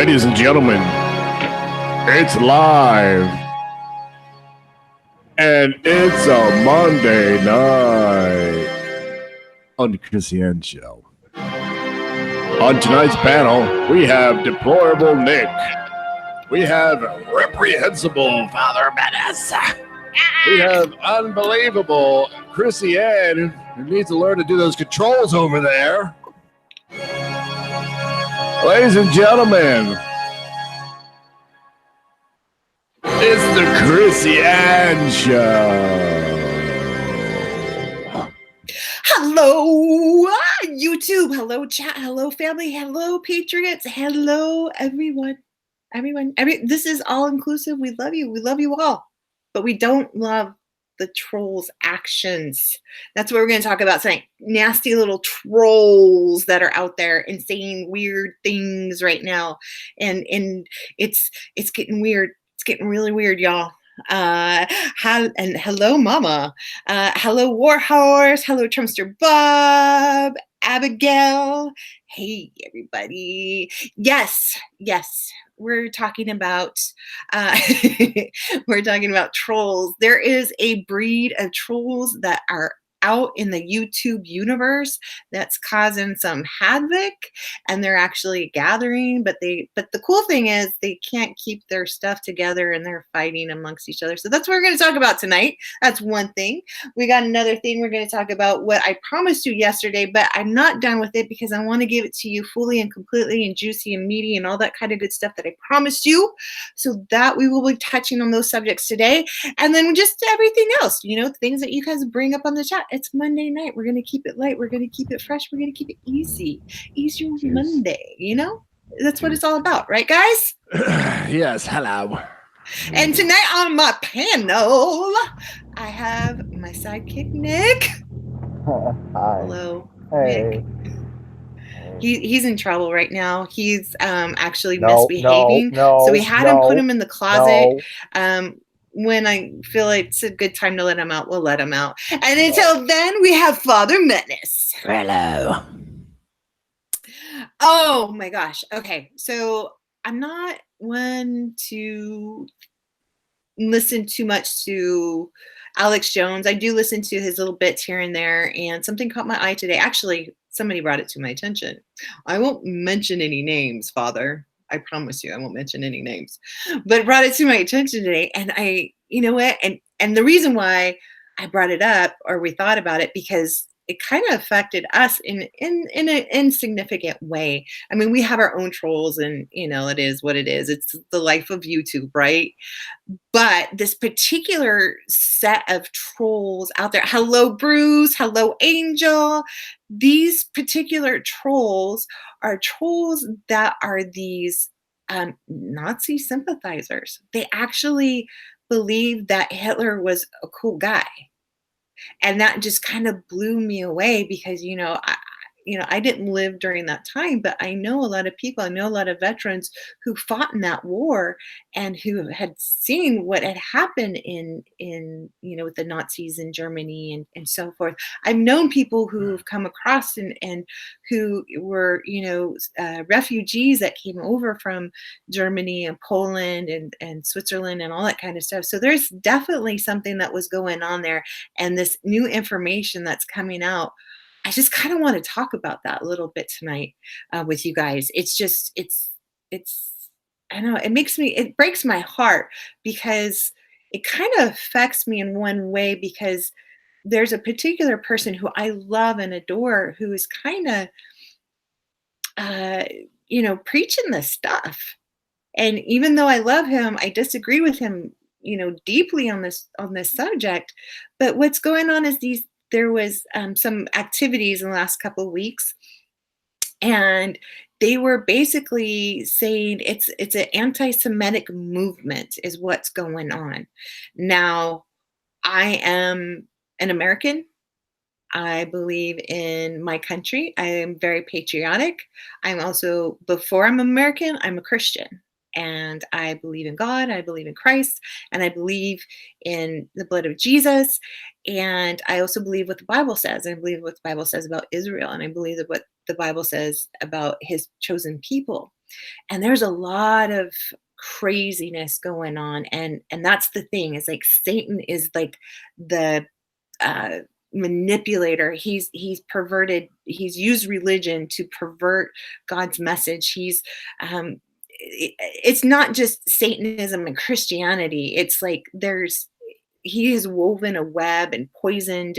Ladies and gentlemen, it's live. And it's a Monday night on the Christian Show. On tonight's panel, we have Deplorable Nick. We have Reprehensible Father Menace. We have Unbelievable Chrissy Ann, who needs to learn to do those controls over there. Ladies and gentlemen, it's the Chrissy Ann Show. Hello, YouTube. Hello, chat. Hello, family. Hello, Patriots. Hello, everyone. This is all inclusive. We love you. We love you all. But we don't love the trolls' actions. That's what we're going to talk about tonight. Nasty little trolls that are out there and saying weird things right now. And it's getting weird. It's getting really weird, y'all. And hello, Mama. Hello, Warhorse. Hello, Trumpster Bob. Abigail. Hey, everybody. Yes. We're talking about trolls. There is a breed of trolls that are out in the YouTube universe that's causing some havoc, and they're actually gathering, but the cool thing is they can't keep their stuff together and they're fighting amongst each other. So that's what we're going to talk about tonight. That's one thing. We got another thing. We're going to talk about what I promised you yesterday, but I'm not done with it because I want to give it to you fully and completely and juicy and meaty and all that kind of good stuff that I promised you. So that we will be touching on those subjects today, and then just everything else, things that you guys bring up on the chat. It's Monday night. We're going to keep it light. We're going to keep it fresh. We're going to keep it easy. Easier Monday, That's what it's all about, right, guys? Yes, hello. And tonight on my panel, I have my sidekick, Nick. Hi. Hello, Hey. Nick. He's in trouble right now. He's actually misbehaving. So we had him put him in the closet. When I feel like it's a good time to let him out, we'll let him out. And until then, we have Father Menace. Hello. Oh my gosh. Okay. So I'm not one to listen too much to Alex Jones. I do listen to his little bits here and there, and something caught my eye today. Actually, somebody brought it to my attention. I won't mention any names, Father. I promise you I won't mention any names, but brought it to my attention today. And you know what? And the reason why I brought it up, or we thought about it, because it kind of affected us in an insignificant way. I mean, we have our own trolls, and it is what it is. It's the life of YouTube, right? But this particular set of trolls out there, hello, Bruce, hello, Angel. These particular trolls are trolls that are these Nazi sympathizers. They actually believe that Hitler was a cool guy. And that just kind of blew me away because, I didn't live during that time, but I know a lot of people. I know a lot of veterans who fought in that war and who had seen what had happened in with the Nazis in Germany and so forth. I've known people who've come across and who were, refugees that came over from Germany and Poland and Switzerland and all that kind of stuff. So there's definitely something that was going on there. And this new information that's coming out, I just kind of want to talk about that a little bit tonight with you guys. I don't know, it breaks my heart because it kind of affects me in one way, because there's a particular person who I love and adore who is kind of, preaching this stuff. And even though I love him, I disagree with him, deeply on this subject. But what's going on is there was some activities in the last couple of weeks, and they were basically saying it's an anti-Semitic movement is what's going on. Now, I am an American. I believe in my country. I am very patriotic. I'm also, before I'm American, I'm a Christian. And I believe in God, I believe in Christ, and I believe in the blood of Jesus. And I also believe what the Bible says. I believe what the Bible says about Israel, and I believe that what the Bible says about his chosen people. And there's a lot of craziness going on, and that's the thing, is like Satan is like the uh manipulator. He's perverted, he's used religion to pervert God's message. It's not just Satanism and Christianity. It's like he has woven a web and poisoned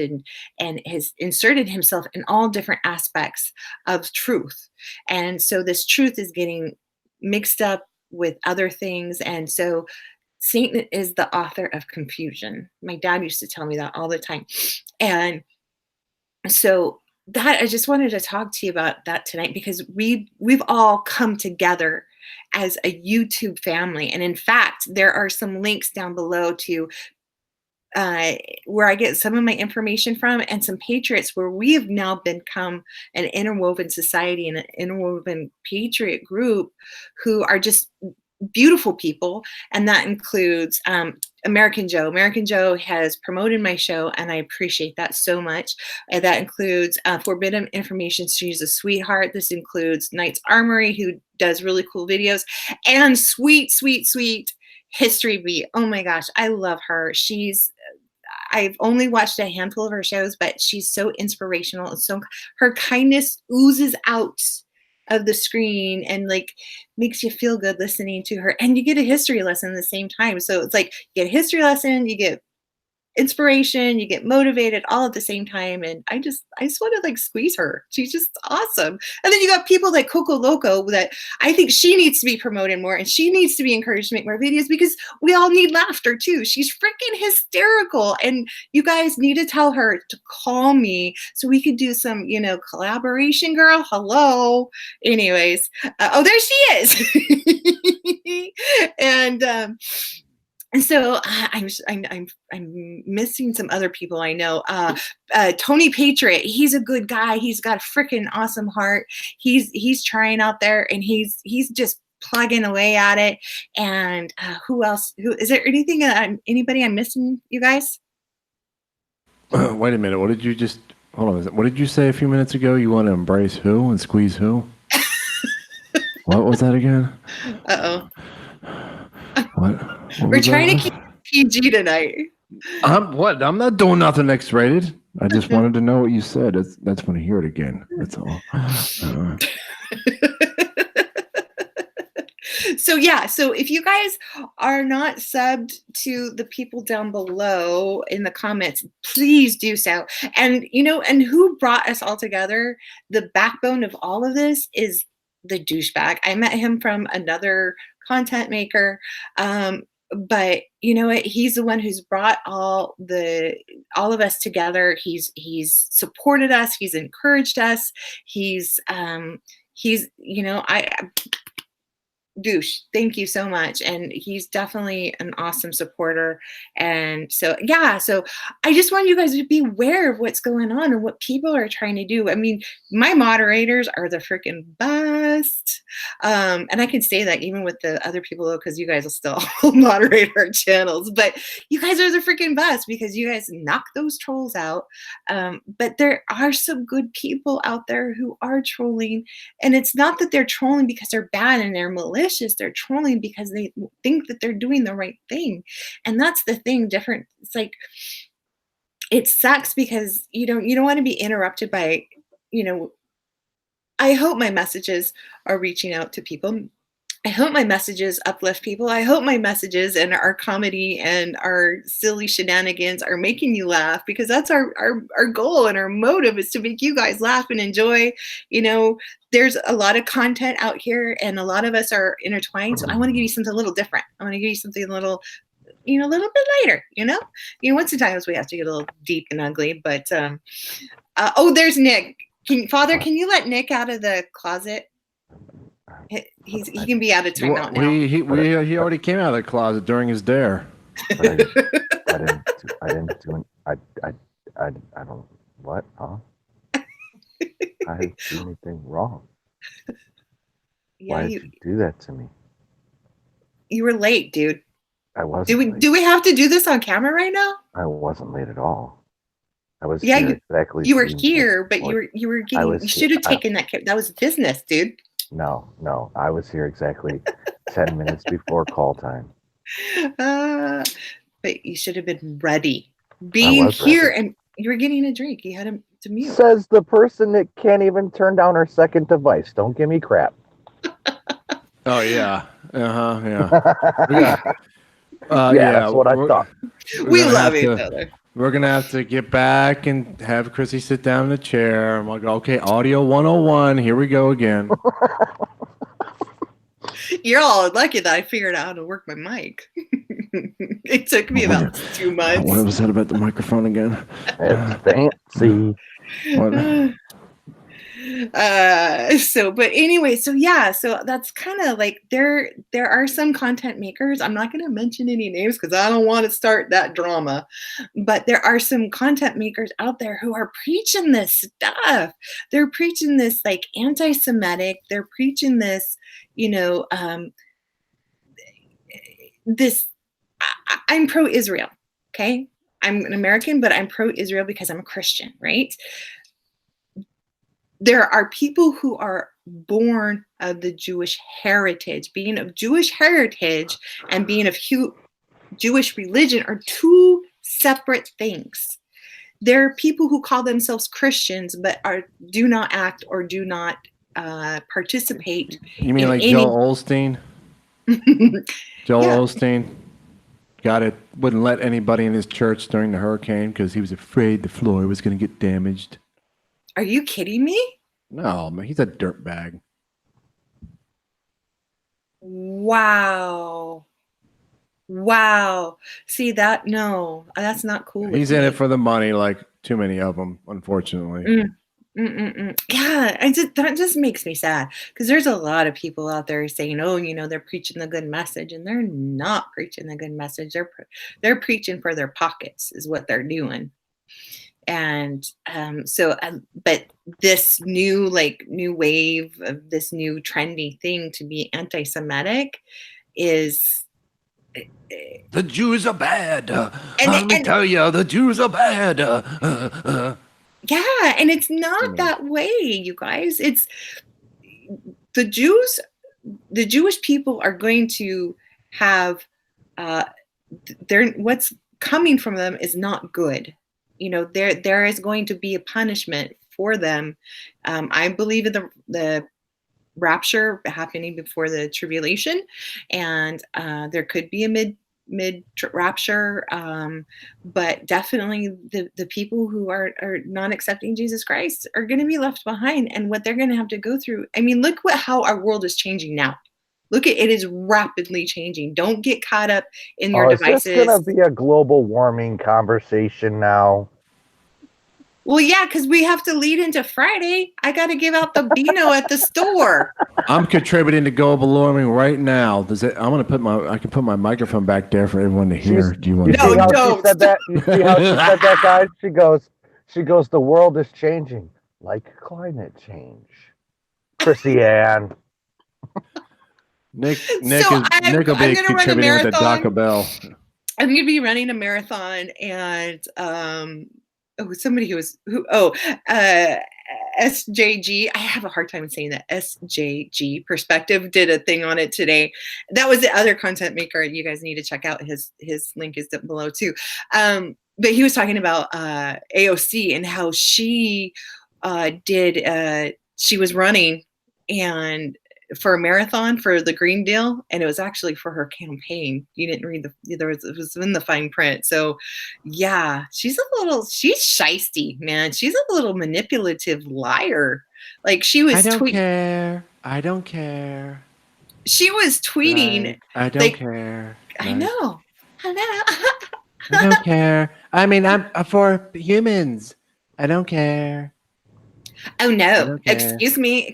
and has inserted himself in all different aspects of truth. And so this truth is getting mixed up with other things. And so Satan is the author of confusion. My dad used to tell me that all the time. And so that, I just wanted to talk to you about that tonight, because we've all come together as a YouTube family. And in fact, there are some links down below to where I get some of my information from, and some Patriots where we have now become an interwoven society and an interwoven Patriot group who are just beautiful people. And that includes American Joe. American Joe has promoted my show, and I appreciate that so much. That includes Forbidden Information. She's a sweetheart. This includes Knight's Armory, who does really cool videos, and sweet HistoryBee. Oh my gosh, I love her. I've only watched a handful of her shows, but she's so inspirational, and so her kindness oozes out of the screen and like makes you feel good listening to her. And you get a history lesson at the same time. So it's like you get a history lesson, you get inspiration, you get motivated all at the same time. And I just want to like squeeze her. She's just awesome. And then you got people like Coco Loco that I think she needs to be promoted more, and she needs to be encouraged to make more videos, because we all need laughter too. She's freaking hysterical. And you guys need to tell her to call me so we could do some, collaboration, girl. Hello. Anyways. Oh, there she is. And so I'm missing some other people I know. Tony Patriot, he's a good guy. He's got a freaking awesome heart. He's trying out there, and he's just plugging away at it. And who else? Who is there? Anything? Anybody I'm missing? You guys? Wait a minute. What did you just? Hold on. What did you say a few minutes ago? You want to embrace who and squeeze who? What was that again? Uh-oh. What We're trying to keep PG tonight. I'm not doing nothing X-rated. I just wanted to know what you said. That's when I hear it again. That's all. So yeah, so if you guys are not subbed to the people down below in the comments, please do so. And and who brought us all together, the backbone of all of this is the douchebag. I met him from another content maker. But you know what? He's the one who's brought all of us together. He's supported us. He's encouraged us. He's douche, thank you so much. And he's definitely an awesome supporter. And so yeah, so I just want you guys to be aware of what's going on and what people are trying to do. I mean, my moderators are the freaking best. And I can say that even with the other people, because you guys will still moderate our channels, but you guys are the freaking best because you guys knock those trolls out. But there are some good people out there who are trolling, and it's not that they're trolling because they're bad and they're malicious. They're trolling because they think that they're doing the right thing. And that's the thing different. It's like, it sucks because you don't want to be interrupted by, I hope my messages are reaching out to people. I hope my messages uplift people. I hope my messages and our comedy and our silly shenanigans are making you laugh, because that's our goal and our motive is to make you guys laugh and enjoy. There's a lot of content out here and a lot of us are intertwined. So I want to give you something a little different. I want to give you something a little, a little bit lighter, once in times we have to get a little deep and ugly, but, oh, there's Nick. Father, can you let Nick out of the closet? He can be out of timeout now. He already came out of the closet during his dare. I didn't do it. I don't. What? Huh? I didn't do anything wrong. Yeah, Why did you do that to me? You were late, dude. I wasn't. Do we have to do this on camera right now? I wasn't late at all. I was. Yeah, here exactly. You were here, but you were getting. You should have taken that. That was business, dude. No. I was here exactly 10 minutes before call time. But you should have been ready. I Being was here ready. and you were getting a drink. You had to mute. Says the person that can't even turn down her second device. Don't give me crap. Oh yeah. Yeah. Yeah, that's what I thought. We love each other. We're gonna have to get back and have Chrissy sit down in the chair. I'm like, okay, audio 101. Here we go again. You're all lucky that I figured out how to work my mic. It took me about 2 months. What was that about the microphone again? It's fancy. What? But anyway, so that's kind of like there are some content makers. I'm not going to mention any names because I don't want to start that drama, but there are some content makers out there who are preaching this stuff. They're preaching this like anti-Semitic. They're preaching this, this. I'm pro-Israel. Okay, I'm an American, but I'm pro-Israel because I'm a Christian, right? There are people who are born of the Jewish heritage. Being of Jewish heritage and being of Jewish religion are two separate things. There are people who call themselves Christians but do not act or do not participate. You mean like Joel Osteen? Joel Osteen wouldn't let anybody in his church during the hurricane because he was afraid the floor was going to get damaged. Are you kidding me? No, man, he's a dirtbag. Wow. See that? No, that's not cool. He's in it for the money, like too many of them, unfortunately. Yeah, that just makes me sad because there's a lot of people out there saying, "Oh, they're preaching the good message," and they're not preaching the good message. They're preaching for their pockets, is what they're doing. And but this new wave of this new trendy thing to be anti-Semitic is the Jews are bad. Let me tell you, the Jews are bad. Yeah, and it's not that way, you guys. It's the Jews. The Jewish people are going to have what's coming from them is not good. There is going to be a punishment for them. I believe in the rapture happening before the tribulation, and there could be a mid rapture, but definitely the people who are not accepting Jesus Christ are going to be left behind, and what they're going to have to go through. I mean, look how our world is changing now. Look at it is rapidly changing. Don't get caught up in your devices. Is this going to be a global warming conversation now? Well, yeah, because we have to lead into Friday. I got to give out the Beano at the store. I'm contributing to global warming right now. I can put my microphone back there for everyone to hear. Do you want to? No, don't. She said that. You see how she said that, guys? She goes. The world is changing like climate change. Chrissy Ann. Nick will be contributing with the Taco Bell. I'm going to be running a marathon, and somebody SJG. I have a hard time saying that. SJG Perspective did a thing on it today. That was the other content maker you guys need to check out. His link is down below too. But he was talking about AOC and how she she was running and for a marathon for the Green Deal, and it was actually for her campaign. You didn't read it was in the fine print. So yeah, she's shisty, man. She's a little manipulative liar. Like she was I don't care. She was tweeting. I don't care. I know. I don't care. I mean, I'm for humans. I don't care. Oh no, excuse me.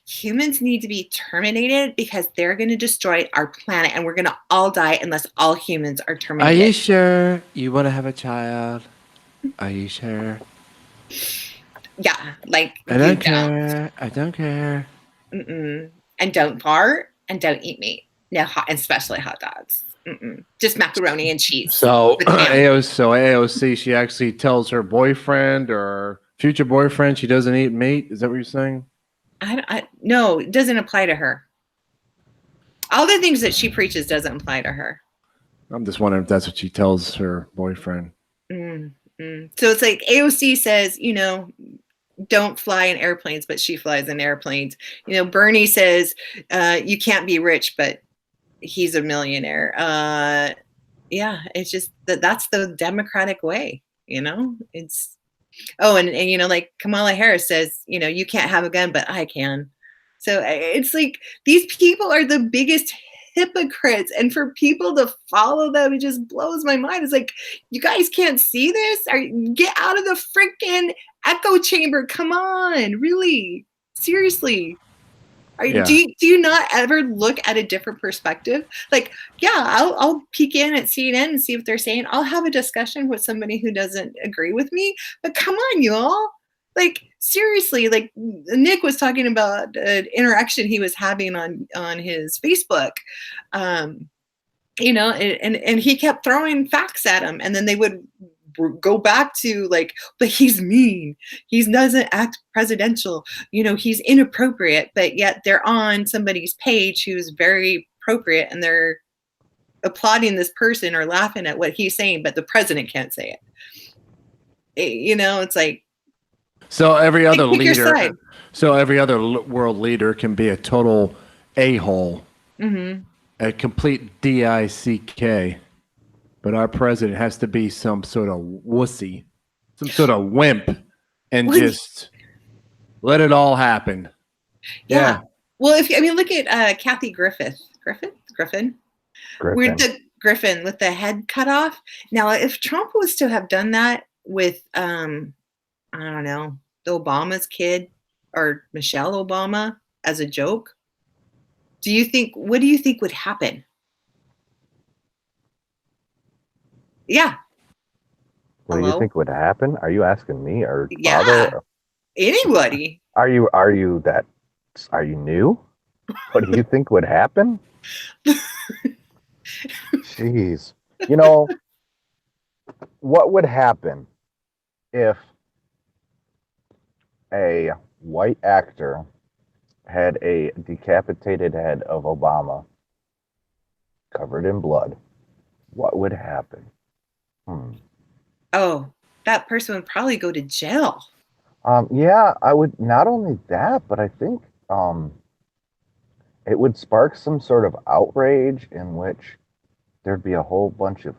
Humans need to be terminated because they're going to destroy our planet and we're going to all die unless all humans are terminated. Are you sure you want to have a child? Are you sure? Yeah, like I don't care. I don't care. And don't fart and don't eat meat. No, especially hot dogs. Just macaroni and cheese. So AOC, she actually tells her boyfriend or future boyfriend she doesn't eat meat. Is that what you're saying? No, it doesn't apply to her. All the things that she preaches doesn't apply to her. I'm just wondering if that's what she tells her boyfriend. So it's like AOC says, don't fly in airplanes, but she flies in airplanes. Bernie says you can't be rich, but he's a millionaire. Yeah, it's just that's the Democratic way. It's and like Kamala Harris says, you can't have a gun, but I can. So it's like these people are the biggest hypocrites, and for people to follow them, it just blows my mind. It's like, you guys can't see this? Get out of the freaking echo chamber. Come on, really? Seriously. Do you not ever look at a different perspective? Like, yeah, I'll peek in at CNN and see what they're saying. I'll have a discussion with somebody who doesn't agree with me. But come on, y'all. Like, seriously, like Nick was talking about an interaction he was having on his Facebook. And he kept throwing facts at him, and then they would go back to like, but he's mean, he doesn't act presidential, he's inappropriate, but yet they're on somebody's page who's very appropriate, and they're applauding this person or laughing at what he's saying, but the president can't say it. It's like, so every other pick your leader, side. so every other world leader can be a total a-hole, a complete dick. But our president has to be some sort of wussy, some sort of wimp, and just let it all happen. Yeah. Well, look at Kathy Griffin. With the Griffin with the head cut off. Now, if Trump was to have done that with, I don't know, the Obama's kid or Michelle Obama as a joke, what do you think would happen? Yeah. What do you think would happen? Are you asking me or father? Anybody? Are you new? What do you think would happen? Jeez. What would happen if a white actor had a decapitated head of Obama covered in blood? What would happen? Oh, that person would probably go to jail. Yeah, I would. Not only that, but I think it would spark some sort of outrage in which there'd be a whole bunch of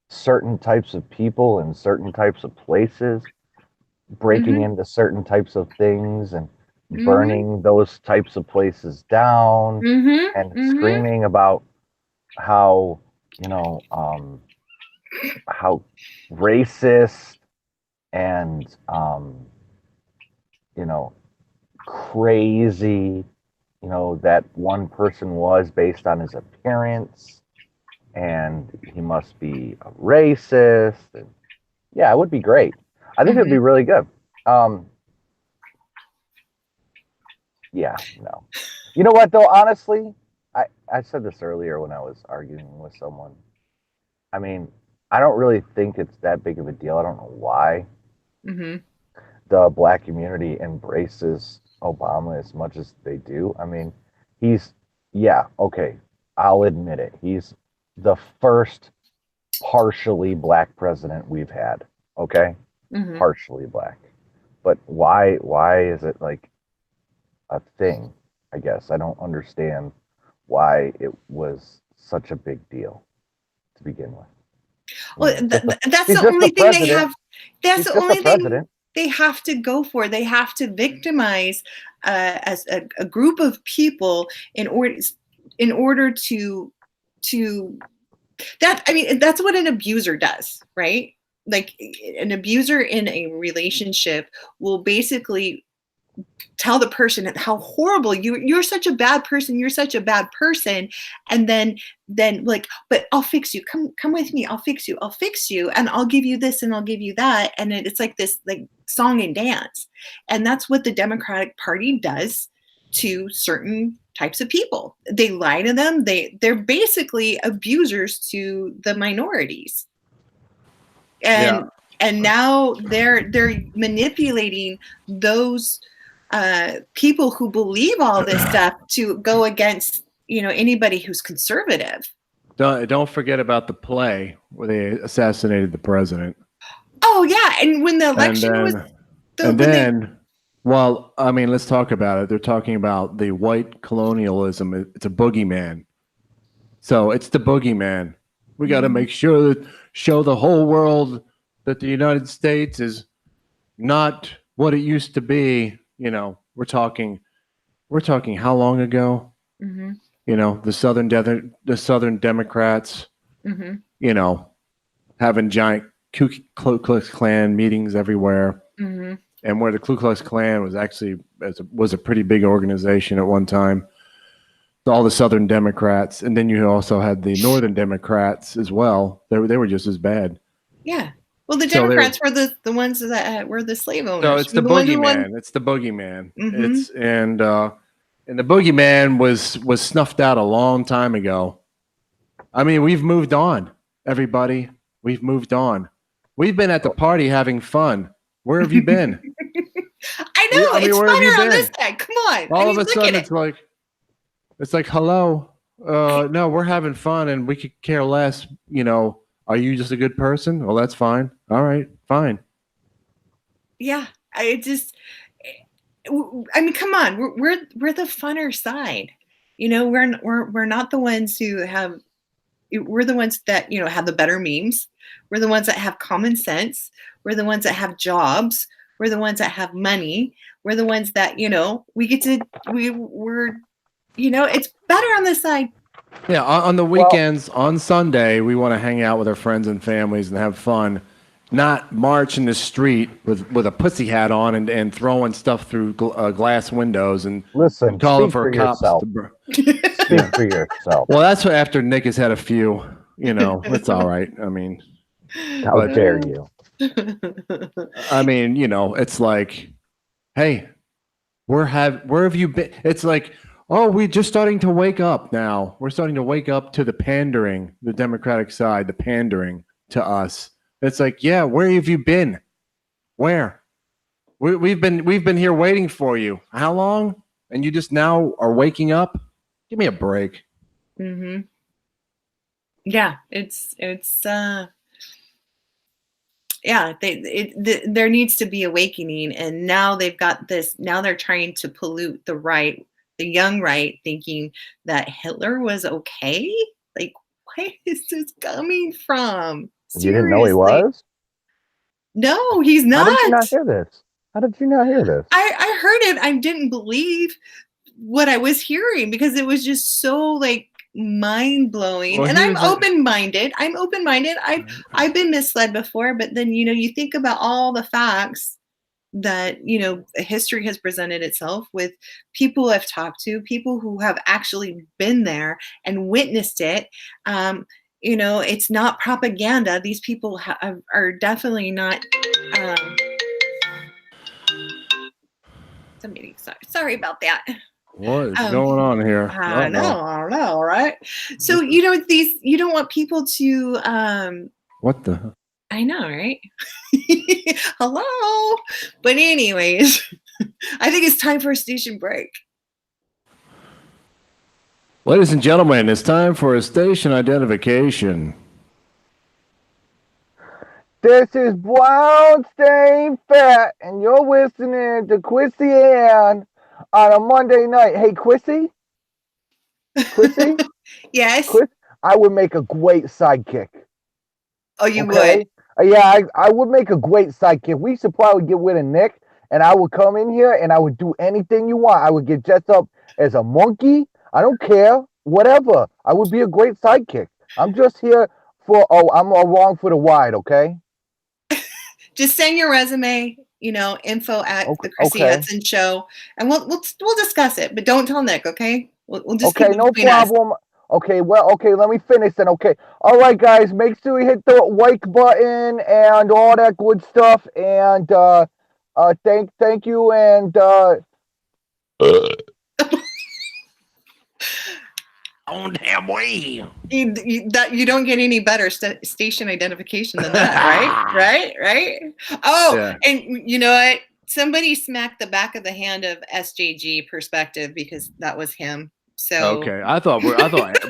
certain types of people in certain types of places breaking into certain types of things and burning those types of places down and screaming about how how racist and crazy that one person was based on his appearance, and he must be a racist. And yeah, it would be great. I think it'd be really good. Yeah, no. You know what though, honestly, I said this earlier when I was arguing with someone. I mean, I don't really think it's that big of a deal. I don't know why the black community embraces Obama as much as they do. I mean, I'll admit it. He's the first partially black president we've had. Okay? Partially black. But why is it like a thing? I guess I don't understand why it was such a big deal to begin with. Well, that's the only thing they have. That's the only thing they have to go for. They have to victimize as a group of people in order to that. I mean, that's what an abuser does, right? Like an abuser in a relationship will basically tell the person how horrible you're such a bad person, and then like, but I'll fix you, come with me, I'll fix you, and I'll give you this and I'll give you that, and it's like this like song and dance. And that's what the Democratic Party does to certain types of people. They lie to them. They're basically abusers to the minorities. And now they're manipulating those people who believe all this stuff to go against, anybody who's conservative. Don't forget about the play where they assassinated the president. Oh yeah, and when the election well, I mean, let's talk about it. They're talking about the white colonialism. It's a boogeyman. So it's the boogeyman. We got to make sure that show the whole world that the United States is not what it used to be. We're talking how long ago? Mm-hmm. The Southern Democrats, mm-hmm. Having giant Ku Klux Klan meetings everywhere. Mm-hmm. And where the Ku Klux Klan was actually was a pretty big organization at one time. All the Southern Democrats, and then you also had the Northern Democrats as well. They were just as bad. Yeah. Well, the Democrats were the ones that were the slave owners. So it's the boogeyman. It's the boogeyman. Mm-hmm. And the boogeyman was snuffed out a long time ago. I mean, we've moved on, everybody. We've moved on. We've been at the party having fun. Where have you been? I know. It's funner on this side. Come on. All of a sudden, it's like, hello. No, we're having fun, and we could care less. Are you just a good person? Well, that's fine. All right, fine. Yeah, I mean, come on. We're the funner side. We're not the ones who have. We're the ones that have the better memes. We're the ones that have common sense. We're the ones that have jobs. We're the ones that have money. We're the ones that we get to. We're it's better on this side. Yeah, on the weekends, on Sunday, we want to hang out with our friends and families and have fun, not march in the street with a pussy hat on and throwing stuff through glass windows and calling for cops. Speak for yourself. Well, that's what after Nick has had a few. It's all right. I mean, how dare you? I mean, it's like, hey, where have you been? It's like, oh, we're just starting to wake up now. We're starting to wake up to the pandering, the Democratic side, the pandering to us. It's like, yeah, where have you been? Where? We've been here waiting for you. How long? And you just now are waking up? Give me a break. Mm-hmm. Yeah, it's yeah, there needs to be awakening, and now they've got this. Now they're trying to pollute the right, the young right, thinking that Hitler was okay. Like, where is this coming from? Seriously. You didn't know he was? No, he's not. How did you not hear this? How did you not hear this? I heard it. I didn't believe what I was hearing because it was just so like mind-blowing. Well, and I'm open-minded. I've been misled before, but then you think about all the facts that history has presented itself with, people I've talked to, people who have actually been there and witnessed it. It's not propaganda. These people are definitely not sorry about that. What is going on here? I know, right? So you don't want people to what the? I know, right? Hello. But anyways, I think it's time for a station break. Ladies and gentlemen, it's time for a station identification. This is Brown Stain Fat, and you're listening to Quissy Ann on a Monday night. Hey, Quissy? Yes? I would make a great sidekick. Oh, you would? Yeah, I would make a great sidekick. We should probably get rid of Nick, and I would come in here, and I would do anything you want. I would get dressed up as a monkey. I don't care. Whatever. I would be a great sidekick. I'm just here I'm along for the ride, okay? Just send your resume, info at the Chrissy Hudson Show, and we'll discuss it. But don't tell Nick, okay? We'll just keep it no problem. Us. Okay, let me finish then. Okay, all right, guys, make sure you hit the like button and all that good stuff. And thank you. And on damn way. You don't get any better station identification than that, right? Right? Oh, yeah. And you know what? somebody smacked the back of the hand of SJG Perspective because that was him. So Okay, I thought we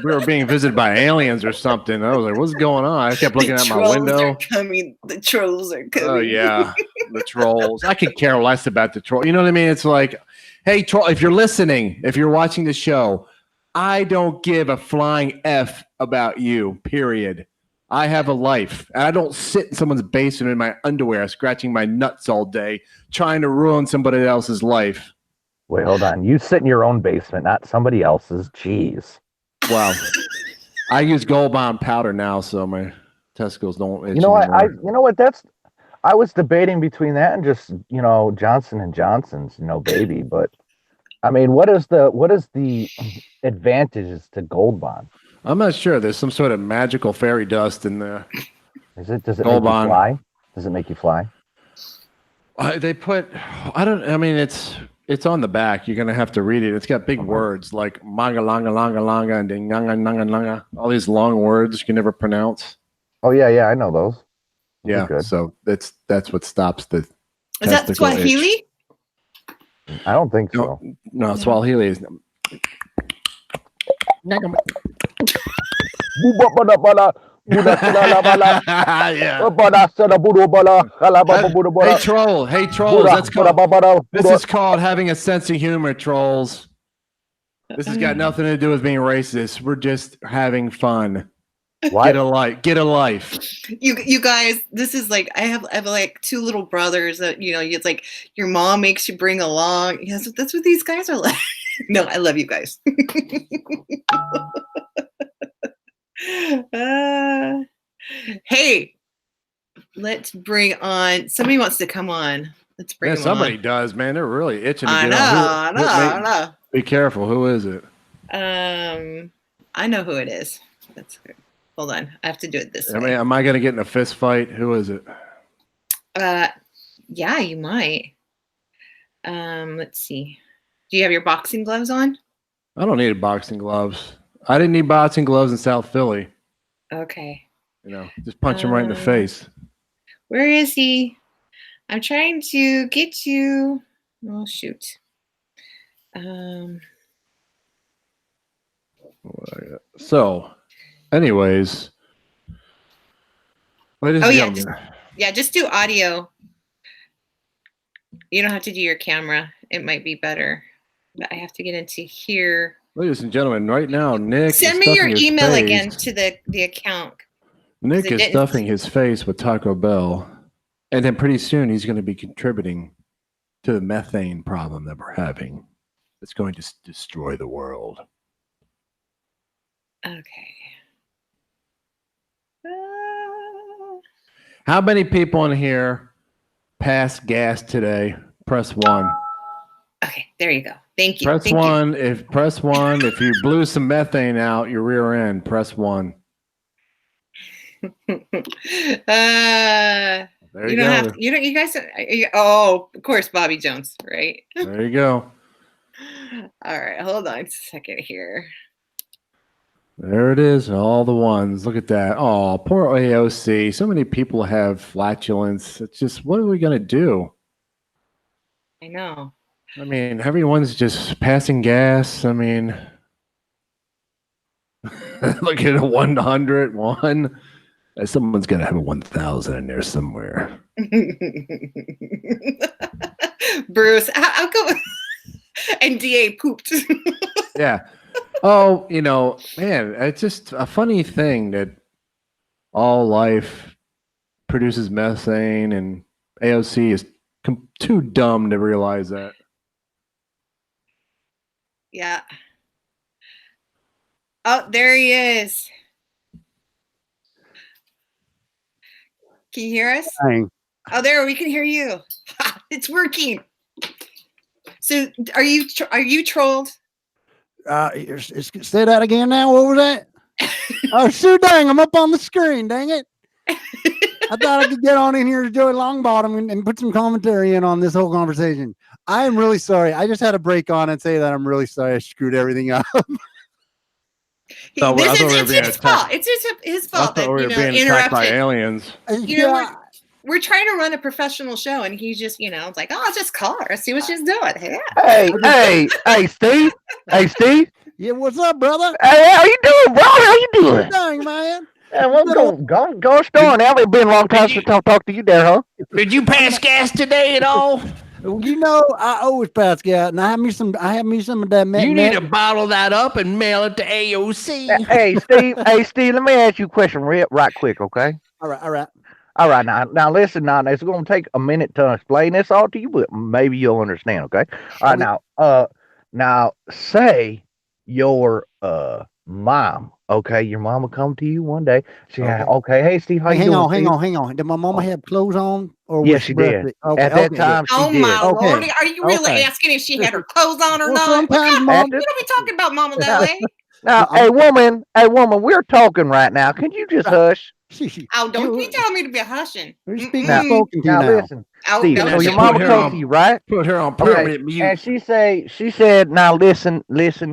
were being visited by aliens or something. I was like, "What's going on?" I kept looking the out my trolls window. are coming. The trolls are coming. Oh yeah, the trolls. I could care less about the troll. You know what I mean? It's like, hey, troll, if you're listening, if you're watching the show, I don't give a flying F about you, period. I have a life. And I don't sit in someone's basement in my underwear, scratching my nuts all day, trying to ruin somebody else's life. Wait, hold on. You sit in your own basement, not somebody else's. Jeez. Wow. I use gold bond powder now, so my testicles don't itch You know what? anymore. You know what? I was debating between that and just, Johnson and Johnson's, baby. But I mean, what is the advantages to Gold Bond? I'm not sure. There's some sort of magical fairy dust in there. Does it make Gold you Bond. fly? Does it make you fly? It's on the back. You're gonna have to read it. It's got big words like manga langa langa langa and nganga nanga nanga. All these long words you can never pronounce. Oh yeah, I know those. Those are Yeah, so that's what stops the. Is that testicle Swahili? itch. I don't think so. No, Swahili is. Hey trolls, this is called having a sense of humor, trolls. This has got nothing to do with being racist. We're just having fun. What? Get a life. You guys, this is like I have like two little brothers that it's like your mom makes you bring along. Yes, that's what these guys are like. No, I love you guys. Hey, let's bring on somebody wants to come on. Let's bring them somebody on. does, man. They're really itching to I get know, on. I know. Be careful. Who is it? I know who it is. That's good. Hold on. I have to do it this way. I mean, am I going to get in a fist fight? Who is it? Yeah, you might. Let's see. Do you have your boxing gloves on? I don't need boxing gloves. I didn't need boxing gloves in South Philly. Okay. Just punch him right in the face. Where is he? I'm trying to get you. Oh, shoot. So, anyways. Yeah, just do audio. You don't have to do your camera. It might be better. But I have to get into here. Ladies and gentlemen, right now, Nick. Send me your email again to the account. Nick is stuffing his face with Taco Bell. And then pretty soon he's going to be contributing to the methane problem that we're having. It's going to destroy the world. Okay. How many people in here passed gas today? Press 1. Okay, there you go. Thank you. Press 1. If you blew some methane out your rear end, press 1. There you go. You guys. Oh, of course, Bobby Jones, right? There you go. All right, hold on a second here. There it is. All the ones. Look at that. Oh, poor AOC. So many people have flatulence. It's just, what are we going to do? I know. I mean, everyone's just passing gas. I mean, look at a 101. Someone's got to have a 1,000 in there somewhere. Bruce, how come? And DA pooped. Yeah. Oh, man, it's just a funny thing that all life produces methane, and AOC is too dumb to realize that. Yeah. Oh, there he is. Can you hear us? Dang. Oh, there, we can hear you. It's working. So are you trolled? Say that again now. What was that? Oh, shoot, dang. I'm up on the screen. Dang it. I thought I could get on in here to Joey Longbottom and put some commentary in on this whole conversation. I am really sorry. I just had to break on and say that I'm really sorry I screwed everything up. It's his fault. It's his fault I thought we were being attacked by aliens. we're trying to run a professional show, and he's just, it's like, oh, just call her, see what she's doing. Yeah. Hey, Steve. Hey, Steve. Yeah, what's up, brother? Hey, how you doing, bro? How you doing? Dang, man. Hey, well, go storm. Now it's been a long time since I talked to you there, huh? Did you pass gas today at all? I always pass gas, and I have me some of that. You need to bottle that up and mail it to AOC. Hey, Steve. Let me ask you a question right quick, okay? All right. All right, now listen. Now it's going to take a minute to explain this all to you, but maybe you'll understand, okay? All right, now say your mom, okay? Your mom will come to you one day. Okay, hey Steve, how you doing? Hang on. Did my mama have clothes on? Or yes, she did. Okay, at that time, she did. My Lord, are you really asking if she had her clothes on or not? Sometimes, Mom, you don't be talking about Mama that way. Now, hey woman, we're talking right now. Can you just hush? Oh, don't be telling me to be hushing. We're speaking spoken to now. Now Listen, Steve, so your mama comes to you, right? Put her on permanent mute. And she said, now listen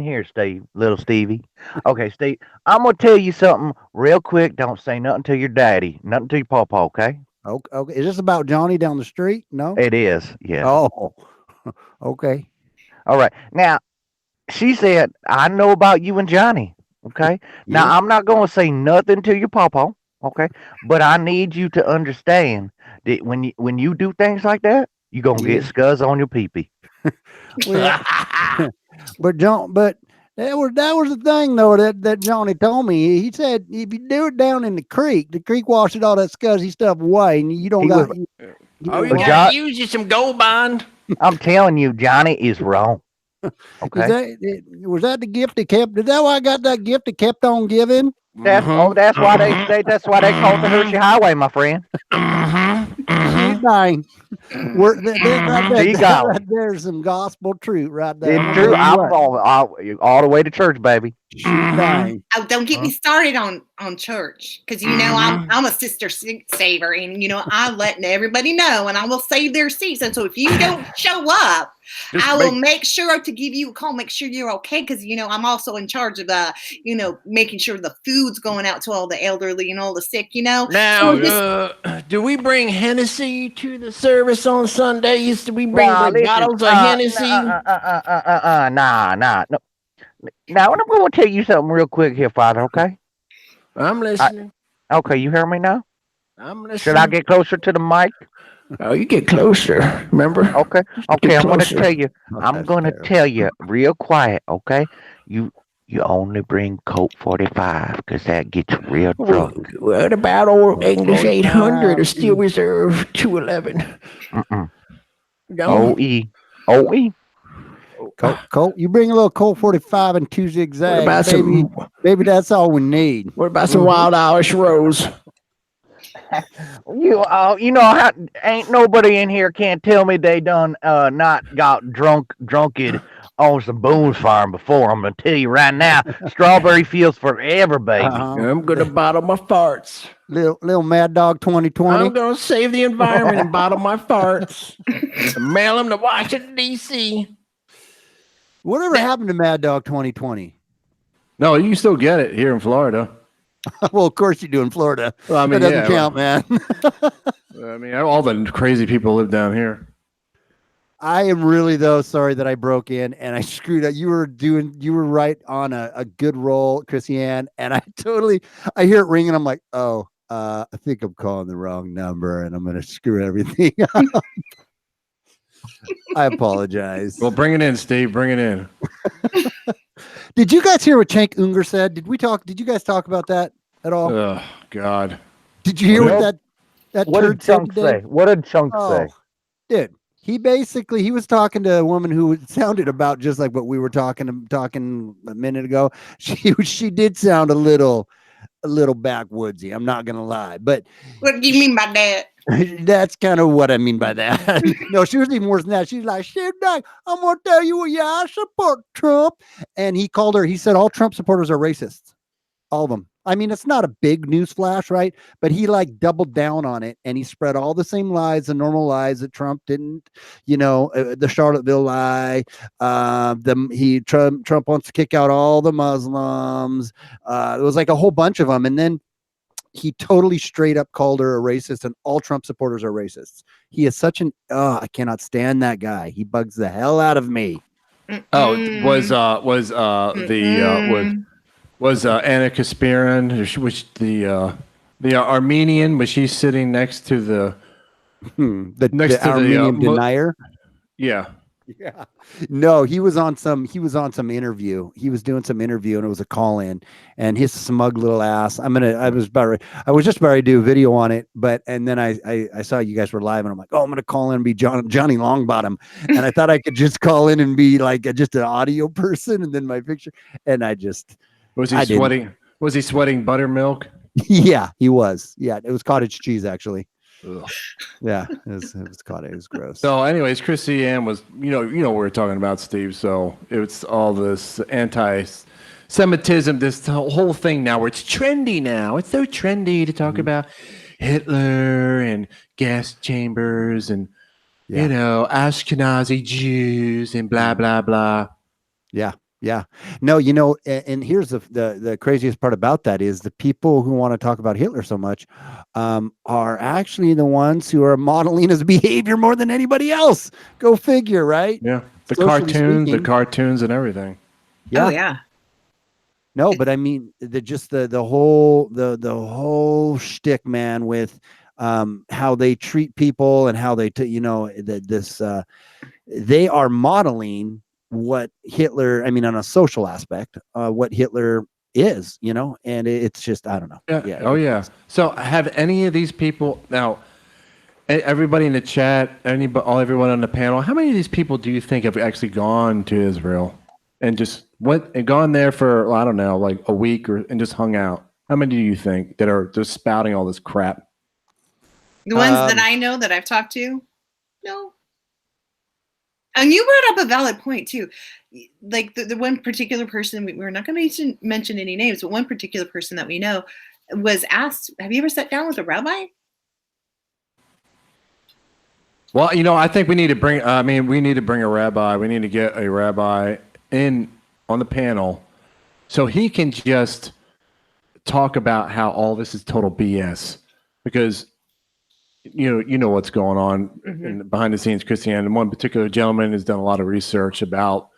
here, Steve, little Stevie. Okay, Steve, I'm gonna tell you something real quick. Don't say nothing to your daddy, nothing to your papa, okay? Okay. Is this about Johnny down the street? No. It is, yeah. Oh, okay. All right. Now, she said, I know about you and Johnny. Okay. Now, I'm not going to say nothing to your papa. Okay. But I need you to understand that when you do things like that, you're going to get scuzz on your pee-pee. But that was the thing, though, that Johnny told me. He said, if you do it down in the creek washes all that scuzzy stuff away, and you don't got... you got to use you some Gold Bond. I'm telling you, Johnny is wrong. Okay. Was that the gift that kept? Is that why I got that gift that kept on giving? That's why they call it the Hershey Highway, my friend. Dang. Right there's some gospel truth right there. It's true. I'm all the way to church, baby. Dang. Oh, don't get me started on church, because I'm a sister saver, and I let everybody know, and I will save their seats. And so if you don't show up, I will make sure to give you a call, make sure you're okay, because I'm also in charge of making sure the food's going out to all the elderly and all the sick. Now, do we bring Hennessy to the service on Sundays? Do we bring bottles of Hennessy? Nah. No. Now, I'm going to tell you something real quick here, Father, okay? I'm listening. Okay, you hear me now? I'm listening. Should I get closer to the mic? Oh, you get closer, remember? Okay, I'm going to tell you. I'm going to tell you real quiet, okay? You only bring Coke 45, because that gets real drunk. What about old English 800 or Steel Reserve 211? OE. Colt, you bring a little Colt 45 and 2 zigzags. Maybe that's all we need. What about some Wild Irish Rose? Ain't nobody in here can't tell me they done not got drunked on some Boone's Farm before. I'm gonna tell you right now, strawberry fields forever, baby. I'm gonna bottle my farts. Little Mad Dog 2020. I'm gonna save the environment and bottle my farts. And mail them to Washington D.C. Whatever happened to Mad Dog 2020? No, you can still get it here in Florida. Well, of course you do in Florida. Well, I mean, that doesn't count, man. I mean, all the crazy people live down here. I am really, though, sorry that I broke in and I screwed up. You were right on a good roll, Chrissy-Ann, and I hear it ringing. I'm like, I think I'm calling the wrong number and I'm going to screw everything up. I apologize. Well, bring it in, Steve. Bring it in. Did you guys hear what Cenk Unger said? Did you guys talk about that at all? Oh, God. Did you hear what did Chunk say? What did Chunk say? Dude, he was talking to a woman who sounded about just like what we were talking a minute ago. She did sound a little backwoodsy. I'm not gonna lie, but what do you mean by that? That's kind of what I mean by that. No, she was even worse than that. She's like, shit, Doug, I'm going to tell you, I support Trump. And he said all Trump supporters are racists. All of them. I mean, it's not a big news flash, right? But he doubled down on it and he spread all the same lies, the normal lies that Trump didn't, the Charlottesville lie. Trump wants to kick out all the Muslims. It was like a whole bunch of them. And then he totally straight up called her a racist, and all Trump supporters are racists. He is such an I cannot stand that guy. He bugs the hell out of me. Oh, was Anna Kaspiran, which the Armenian, was she sitting next to the the Armenian denier? Yeah. Yeah. No, he was on some interview. He was doing some interview, and it was a call in, and his smug little ass. I was just about to do a video on it, and then I saw you guys were live, and I'm like, oh, I'm gonna call in and be Johnny Longbottom. And I thought I could just call in and be like just an audio person, and then my picture. And was he sweating? Was he sweating buttermilk? Yeah, he was. Yeah, it was cottage cheese actually. Ugh. Yeah, it was cottage. It was gross. So, anyways, Chrissy Ann was, you know what we're talking about, Steve. So it's all this anti-Semitism, this whole thing now where it's trendy now. It's so trendy to talk about Hitler and gas chambers and Ashkenazi Jews and blah blah blah. Yeah. Yeah. No, and here's the craziest part about that is the people who want to talk about Hitler so much are actually the ones who are modeling his behavior more than anybody else. Go figure, right? Yeah. The Socially cartoons and everything. Yeah. Oh, yeah. No, but I mean the whole shtick, man, with how they treat people and how they they are modeling what Hitler, I mean, on a social aspect, what Hitler is, and it's just, I don't know. Yeah. Oh, yeah. So have any of these people now, everybody in the chat, everyone on the panel, how many of these people do you think have actually gone to Israel and just gone there for, I don't know, like a week and just hung out? How many do you think that are just spouting all this crap? The ones that I know that I've talked to? No. And you brought up a valid point too. Like the one particular person, we're not going to mention any names, but one particular person that we know was asked, have you ever sat down with a rabbi? Well, I think we need to bring a rabbi. We need to get a rabbi in on the panel so he can just talk about how all this is total BS, because you know what's going on behind the scenes, Christiane. And one particular gentleman has done a lot of research about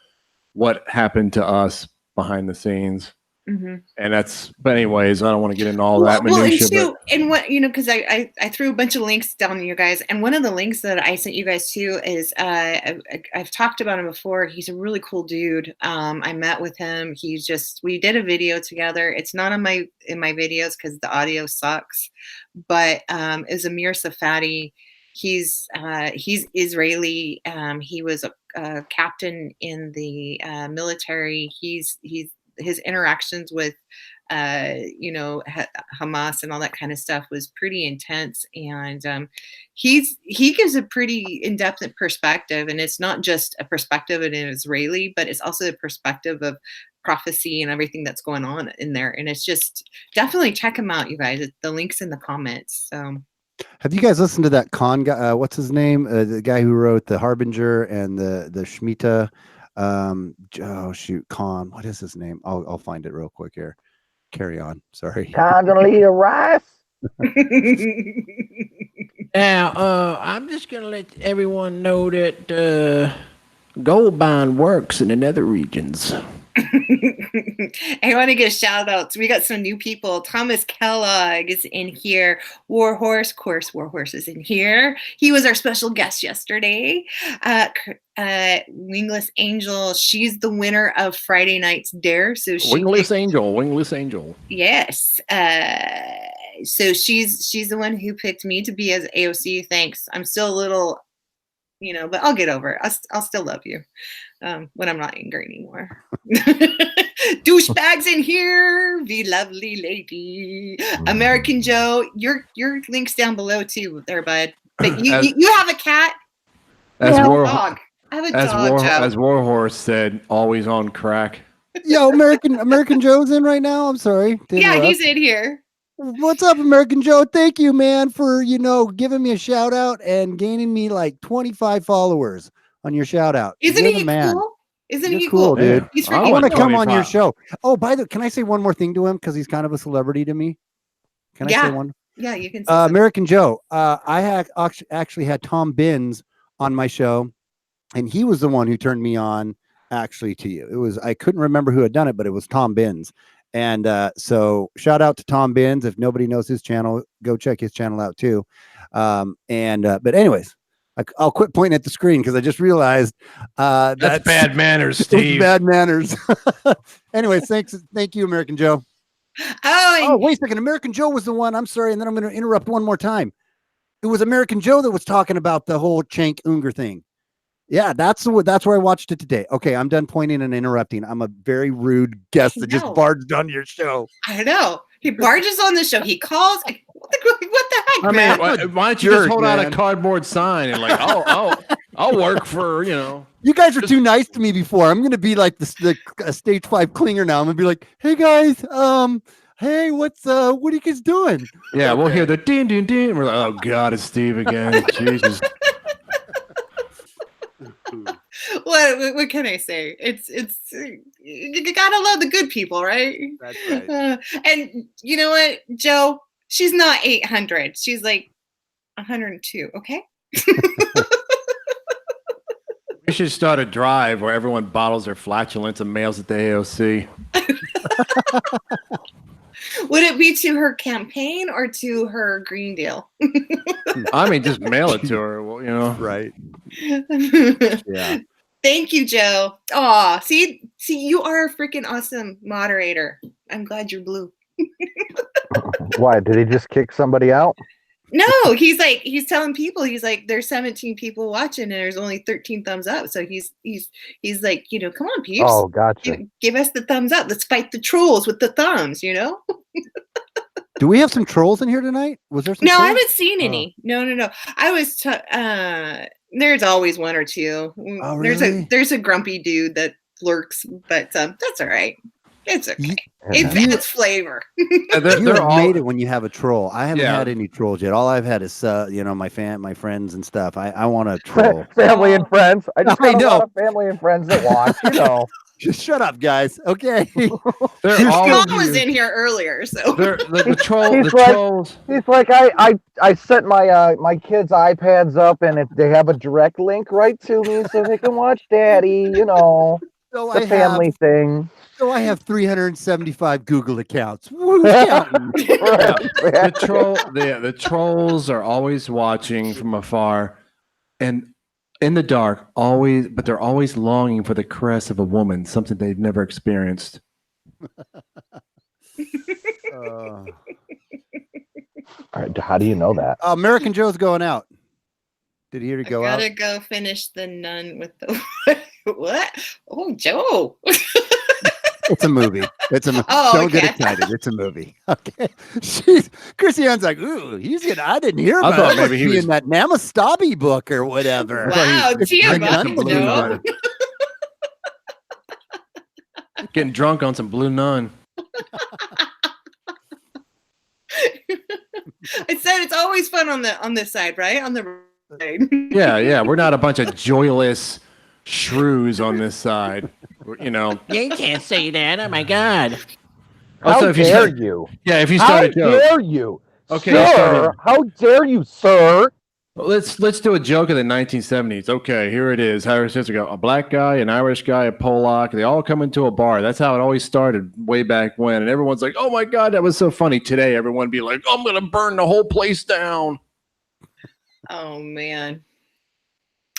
what happened to us behind the scenes. And but anyways, I don't want to get into all that minutia. And what, because I threw a bunch of links down to you guys, and one of the links that I sent you guys to is I've talked about him before. He's a really cool dude. I met with him. We did a video together. It's not in my videos because the audio sucks, but is Amir Safadi. He's Israeli. He was a captain in the military. His interactions with, Hamas and all that kind of stuff was pretty intense. And he gives a pretty in-depth perspective. And it's not just a perspective of an Israeli, but it's also a perspective of prophecy and everything that's going on in there. And it's just definitely check him out, you guys. The link's in the comments. So. Have you guys listened to that Khan guy? What's his name? The guy who wrote the Harbinger and the Shemitah. Khan. What is his name? I'll find it real quick here. Carry on. Sorry. Condoleezza Rice. Now, I'm just gonna let everyone know that gold bond works in the nether regions. I want to give shout outs. We got some new people. Thomas Kellogg is in here. Warhorse, of course, Warhorse is in here. He was our special guest yesterday. Wingless Angel, she's the winner of Friday night's Dare. So Wingless Angel. Yes. So she's the one who picked me to be as AOC. Thanks. I'm still a little, but I'll get over it. I'll still love you when I'm not angry anymore. Douchebags in here, the lovely lady. American Joe, your link's down below too, there, bud. But you have a cat. I have a dog. I have a dog, Joe. As Warhorse said, always on crack. Yo, American Joe's in right now. I'm sorry. Yeah, he's in here. What's up, American Joe? Thank you, man, for giving me a shout out and gaining me like 25 followers on your shout out. Isn't he cool? Isn't he cool, dude? He's I want to come on your show. Oh, by the way, can I say one more thing to him because he's kind of a celebrity to me? Can I say one? Yeah, you can say something. American Joe. I actually had Tom Binns on my show, and he was the one who turned me on actually to you. It was, I couldn't remember who had done it, but it was Tom Binns. And so shout out to Tom Binns. If nobody knows his channel, go check his channel out too. But anyways, I'll quit pointing at the screen because I just realized that's bad manners, Steve. Bad manners. Anyways, thank you, American Joe. Oh, wait a second. American Joe was the one. I'm sorry, and then I'm going to interrupt one more time. It was American Joe that was talking about the whole Cenk Unger thing. Yeah, that's where I watched it today. Okay, I'm done pointing and interrupting. I'm a very rude guest that just barged on your show. I know. He barges on the show. He calls. Like, what the heck, man? Why don't you just hold out a cardboard sign and like, I'll work for, You guys are too nice to me before. I'm gonna be like the stage 5 clinger now. I'm gonna be like, hey guys, hey, what are you guys doing? Yeah, we'll hear the din din din. We're like, oh God, it's Steve again. Jesus. What can I say? It's you gotta love the good people, right? That's right. And you know what, Joe? She's not 800. She's like 102. Okay. We should start a drive where everyone bottles their flatulence and mails it to AOC. Would it be to her campaign or to her Green Deal? I mean, just mail it to her. Well, right. Yeah. Thank you, Joe. Aw, see, you are a freaking awesome moderator. I'm glad you're blue. Why? Did he just kick somebody out? No, he's telling people, he's like, there's 17 people watching and there's only 13 thumbs up. So he's like, come on, peeps. Oh, gotcha. Give us the thumbs up. Let's fight the trolls with the thumbs, Do we have some trolls in here tonight? Was there some No, trolls? I haven't seen any. No. I was there's always one or two. Oh, really? There's a grumpy dude that lurks, but that's all right. It's okay. It's flavor. You have made it when you have a troll. I haven't had any trolls yet. All I've had is my friends and stuff. I want a troll. Family and friends. I just got a lot of family and friends that watch. Just shut up, guys. Okay. Mom was in here earlier, so the trolls. He's like, I set my kids' iPads up, and they have a direct link right to me, so they can watch Daddy. So the family thing. So I have 375 Google accounts. The trolls are always watching from afar, and in the dark, but they're always longing for the caress of a woman, something they've never experienced. All right, how do you know that? American Joe's going out. Did he hear to go out? Gotta go finish the nun with the what? Oh, Joe. It's a movie. Don't get excited. It's a movie. Okay. Chrissy Ann's like, ooh, I didn't hear about it. I thought maybe he was in that Namastabi book or whatever. Wow, Joe. Getting drunk on some Blue Nun. I said it's always fun on this side, right? On the right. Yeah. We're not a bunch of joyless shrews on this side. You can't say that. Oh my God! How dare you? Yeah, if you start a joke. How dare you? Okay, sir, how dare you, sir? Let's do a joke of the 1970s. Okay, here it is. How it's just go a black guy, an Irish guy, a Polak. They all come into a bar. That's how it always started way back when. And everyone's like, "Oh my God, that was so funny." Today, everyone be like, "I'm gonna burn the whole place down." Oh man.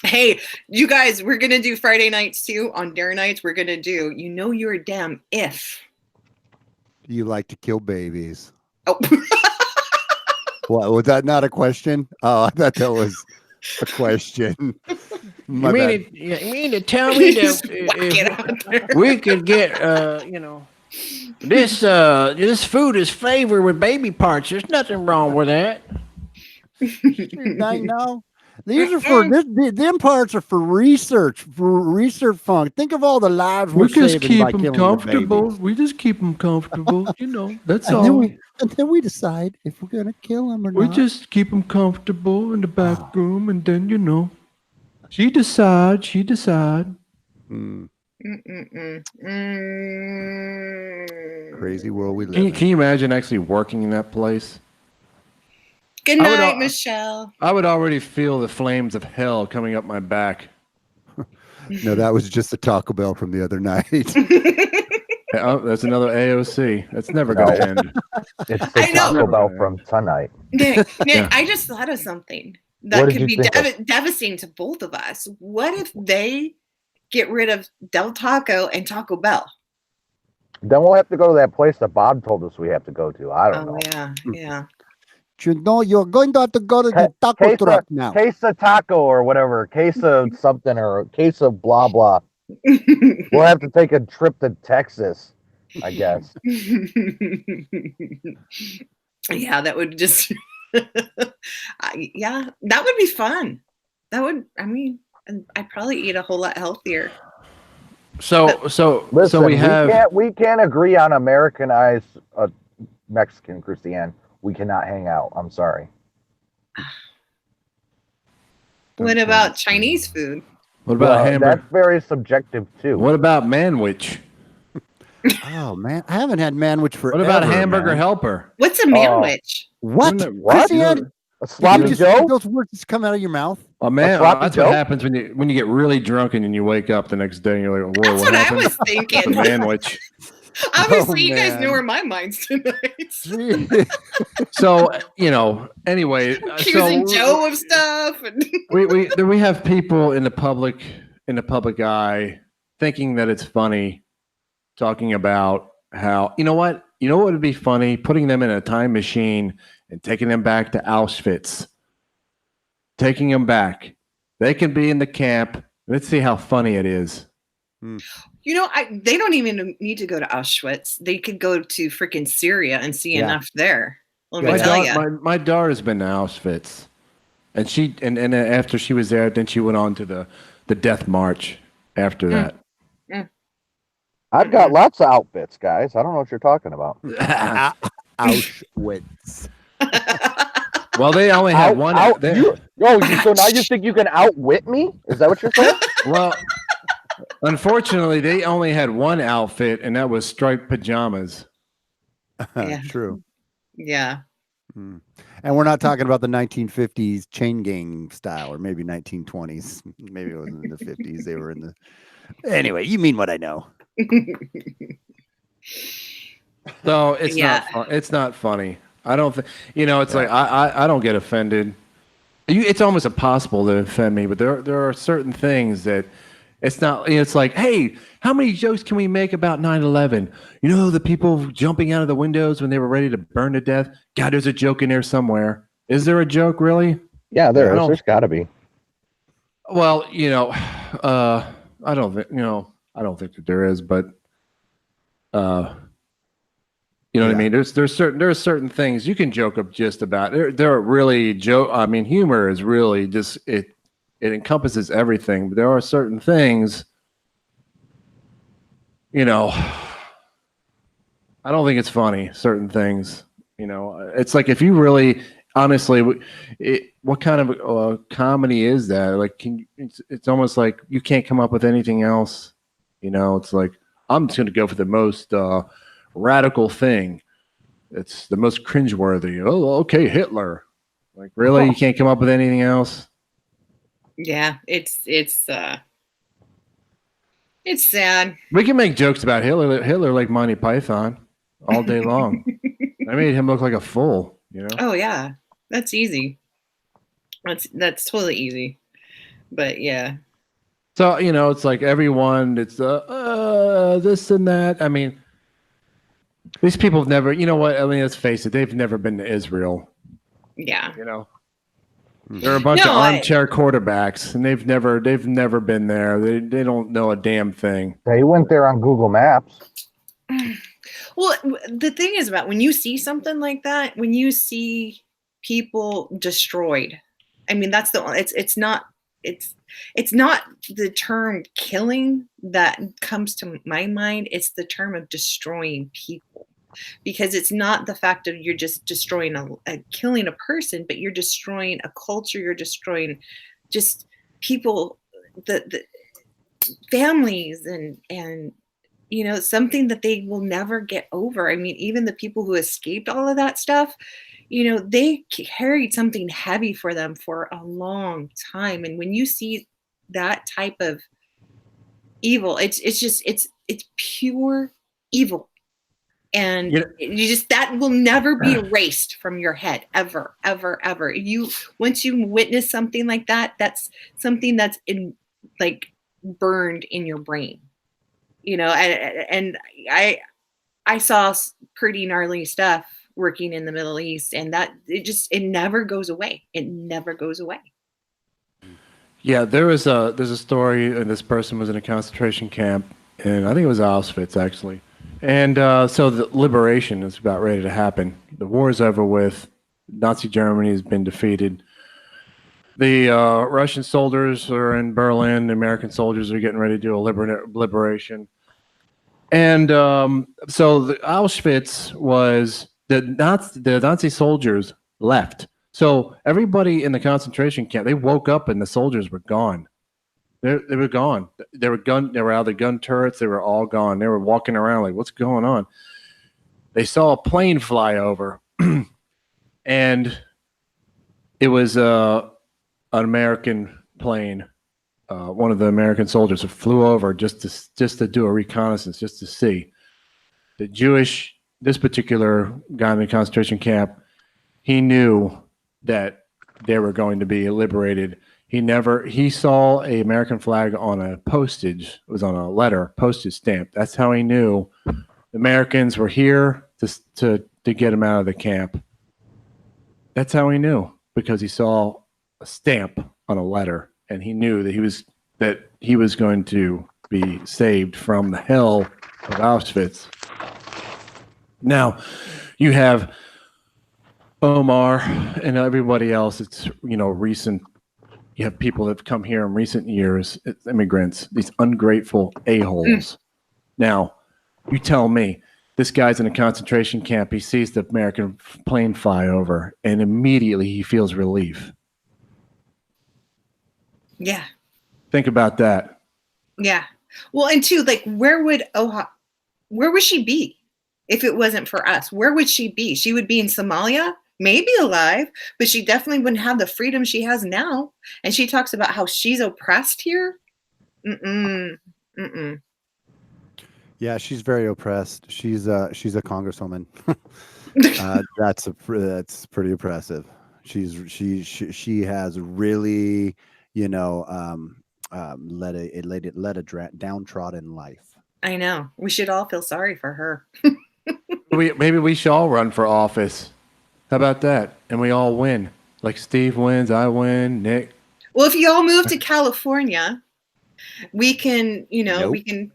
Hey, you guys, we're going to do Friday nights too. On Dare Nights, we're going to do, you're a damn if. You like to kill babies. Oh. What, was that not a question? Oh, I thought that was a question. You mean to tell me that if we could get, this food is flavored with baby parts. There's nothing wrong with that. I know. These are for them parts are for research fun. Think of all the lives we're saving by killing comfortable. The we just keep them comfortable. That's and all. Then we decide if we're gonna kill them or not. We just keep them comfortable in the back room, and then she decide. Crazy world we live in. Can you imagine actually working in that place? Good night, Michelle. I would already feel the flames of hell coming up my back. No, that was just the Taco Bell from the other night. Oh, that's another AOC. That's never going to end. It's the I know. Taco Bell from tonight. Nick, Yeah. I just thought of something What that did could you be think of? devastating to both of us. What if they get rid of Del Taco and Taco Bell? Then we'll have to go to that place that Bob told us we have to go to. I don't know. Yeah. You know, you're going to have to go to the taco truck now. Queso taco or whatever. Queso something or queso blah blah. We'll have to take a trip to Texas, I guess. Yeah, that would just yeah, that would be fun. That would, I mean, and I'd probably eat a whole lot healthier. So Listen, we can't agree on Americanized Mexican Christian. We cannot hang out. I'm sorry. What about Chinese food? What about hamburger? That's very subjective too. What about manwich? Oh man, I haven't had manwich forever. What about hamburger man. helper? What's a manwich? What? What? Christian, A sloppy Joe? those words just come out of your mouth? Oh man, sloppy that's Joe? what happens when you get really drunk and then you wake up the next day and you're like, whoa, That's what what I happened? was A thinking. manwich. Obviously, you guys man. know where my mind's tonight. So anyway, Accusing Joe of stuff. And we have people in the public eye thinking that it's funny, talking about how what would be funny, putting them in a time machine and taking them back to Auschwitz, taking them back. They can be in the camp. Let's see how funny it is. They don't even need to go to Auschwitz. They could go to freaking Syria and see enough there. Let me tell you. My daughter's been to Auschwitz, and she and after she was there, then she went on to the death march after that. I've got lots of outfits, guys. I don't know what you're talking about. Auschwitz. Well, they only had one. So now you think you can outwit me? Is that what you're saying? Well, unfortunately, they only had one outfit, and that was striped pajamas. Yeah. True. Yeah. And we're not talking about the 1950s chain gang style, or maybe 1920s. Maybe it wasn't in the 50s. They were in the. Anyway, you mean what I know. So it's not fun. It's not funny. I don't think it's like I don't get offended. It's almost impossible to offend me, but there are certain things that it's not. It's like, hey, how many jokes can we make about 9/11? The people jumping out of the windows when they were ready to burn to death. God, there's a joke in there somewhere. Is there a joke really? Yeah, there is. There's got to be. Well, I don't think I don't think that there is, but you know what I mean? There's certain things you can joke up just about. There are really joke. I mean, humor is really just it encompasses everything. But there are certain things, I don't think it's funny. Certain things, it's like if you really honestly, what kind of comedy is that? Like, it's almost like you can't come up with anything else. It's like I'm just going to go for the most radical thing. It's the most cringeworthy. Oh, okay, Hitler. Like, really? You can't come up with anything else? Yeah, it's sad. We can make jokes about Hitler like Monty Python all day long. I made him look like a fool, Oh yeah, that's easy. That's totally easy. But yeah. So, it's like everyone, it's this and that. I mean, these people have never, let's face it, they've never been to Israel. Yeah. They're a bunch of armchair quarterbacks, and they've never been there. They don't know a damn thing. They went there on Google Maps. Well, the thing is about when you see something like that, when you see people destroyed, I mean, that's it's not the term killing that comes to my mind. It's the term of destroying people, because it's not the fact of you're just destroying killing a person, but you're destroying a culture. You're destroying just people, the families, and something that they will never get over. I mean, even the people who escaped all of that stuff, they carried something heavy for them for a long time. And when you see that type of evil, it's pure evil. And that will never be erased from your head, ever, ever, ever. Once you witness something like that, that's something that's burned in your brain, and I saw pretty gnarly stuff working in the Middle East, and that it never goes away. It never goes away. Yeah, there's a story, and this person was in a concentration camp, and I think it was Auschwitz actually. And so the liberation is about ready to happen. The war is over with. Nazi Germany has been defeated. The Russian soldiers are in Berlin. The American soldiers are getting ready to do a liberation. And so the Auschwitz was the Nazi soldiers left. So everybody in the concentration camp, they woke up and the soldiers were gone. They were gone. They were out of the gun turrets. They were all gone. They were walking around like, what's going on? They saw a plane fly over, and it was an American plane. One of the American soldiers who flew over just to do a reconnaissance, just to see. This particular guy in the concentration camp, he knew that they were going to be liberated. He saw an American flag on a postage. It was on a letter, postage stamp. That's how he knew the Americans were here to get him out of the camp. That's how he knew, because he saw a stamp on a letter, and he knew that he was going to be saved from the hell of Auschwitz. Now, you have Omar and everybody else. It's recent. You have people that have come here in recent years, immigrants, these ungrateful a-holes. Now, you tell me, this guy's in a concentration camp. He sees the American plane fly over, and immediately he feels relief. Yeah. Think about that. Yeah. Well, and too, where would she be if it wasn't for us? Where would she be? She would be in Somalia, maybe alive, but she definitely wouldn't have the freedom she has now. And she talks about how she's oppressed here. Yeah, she's very oppressed. She's a congresswoman. That's pretty oppressive. She has really, led a downtrodden life. I know. We should all feel sorry for her. Maybe we should all run for office. How about that? And we all win. Like Steve wins, I win, Nick. Well, if you all move to California, we can, Nope. we can.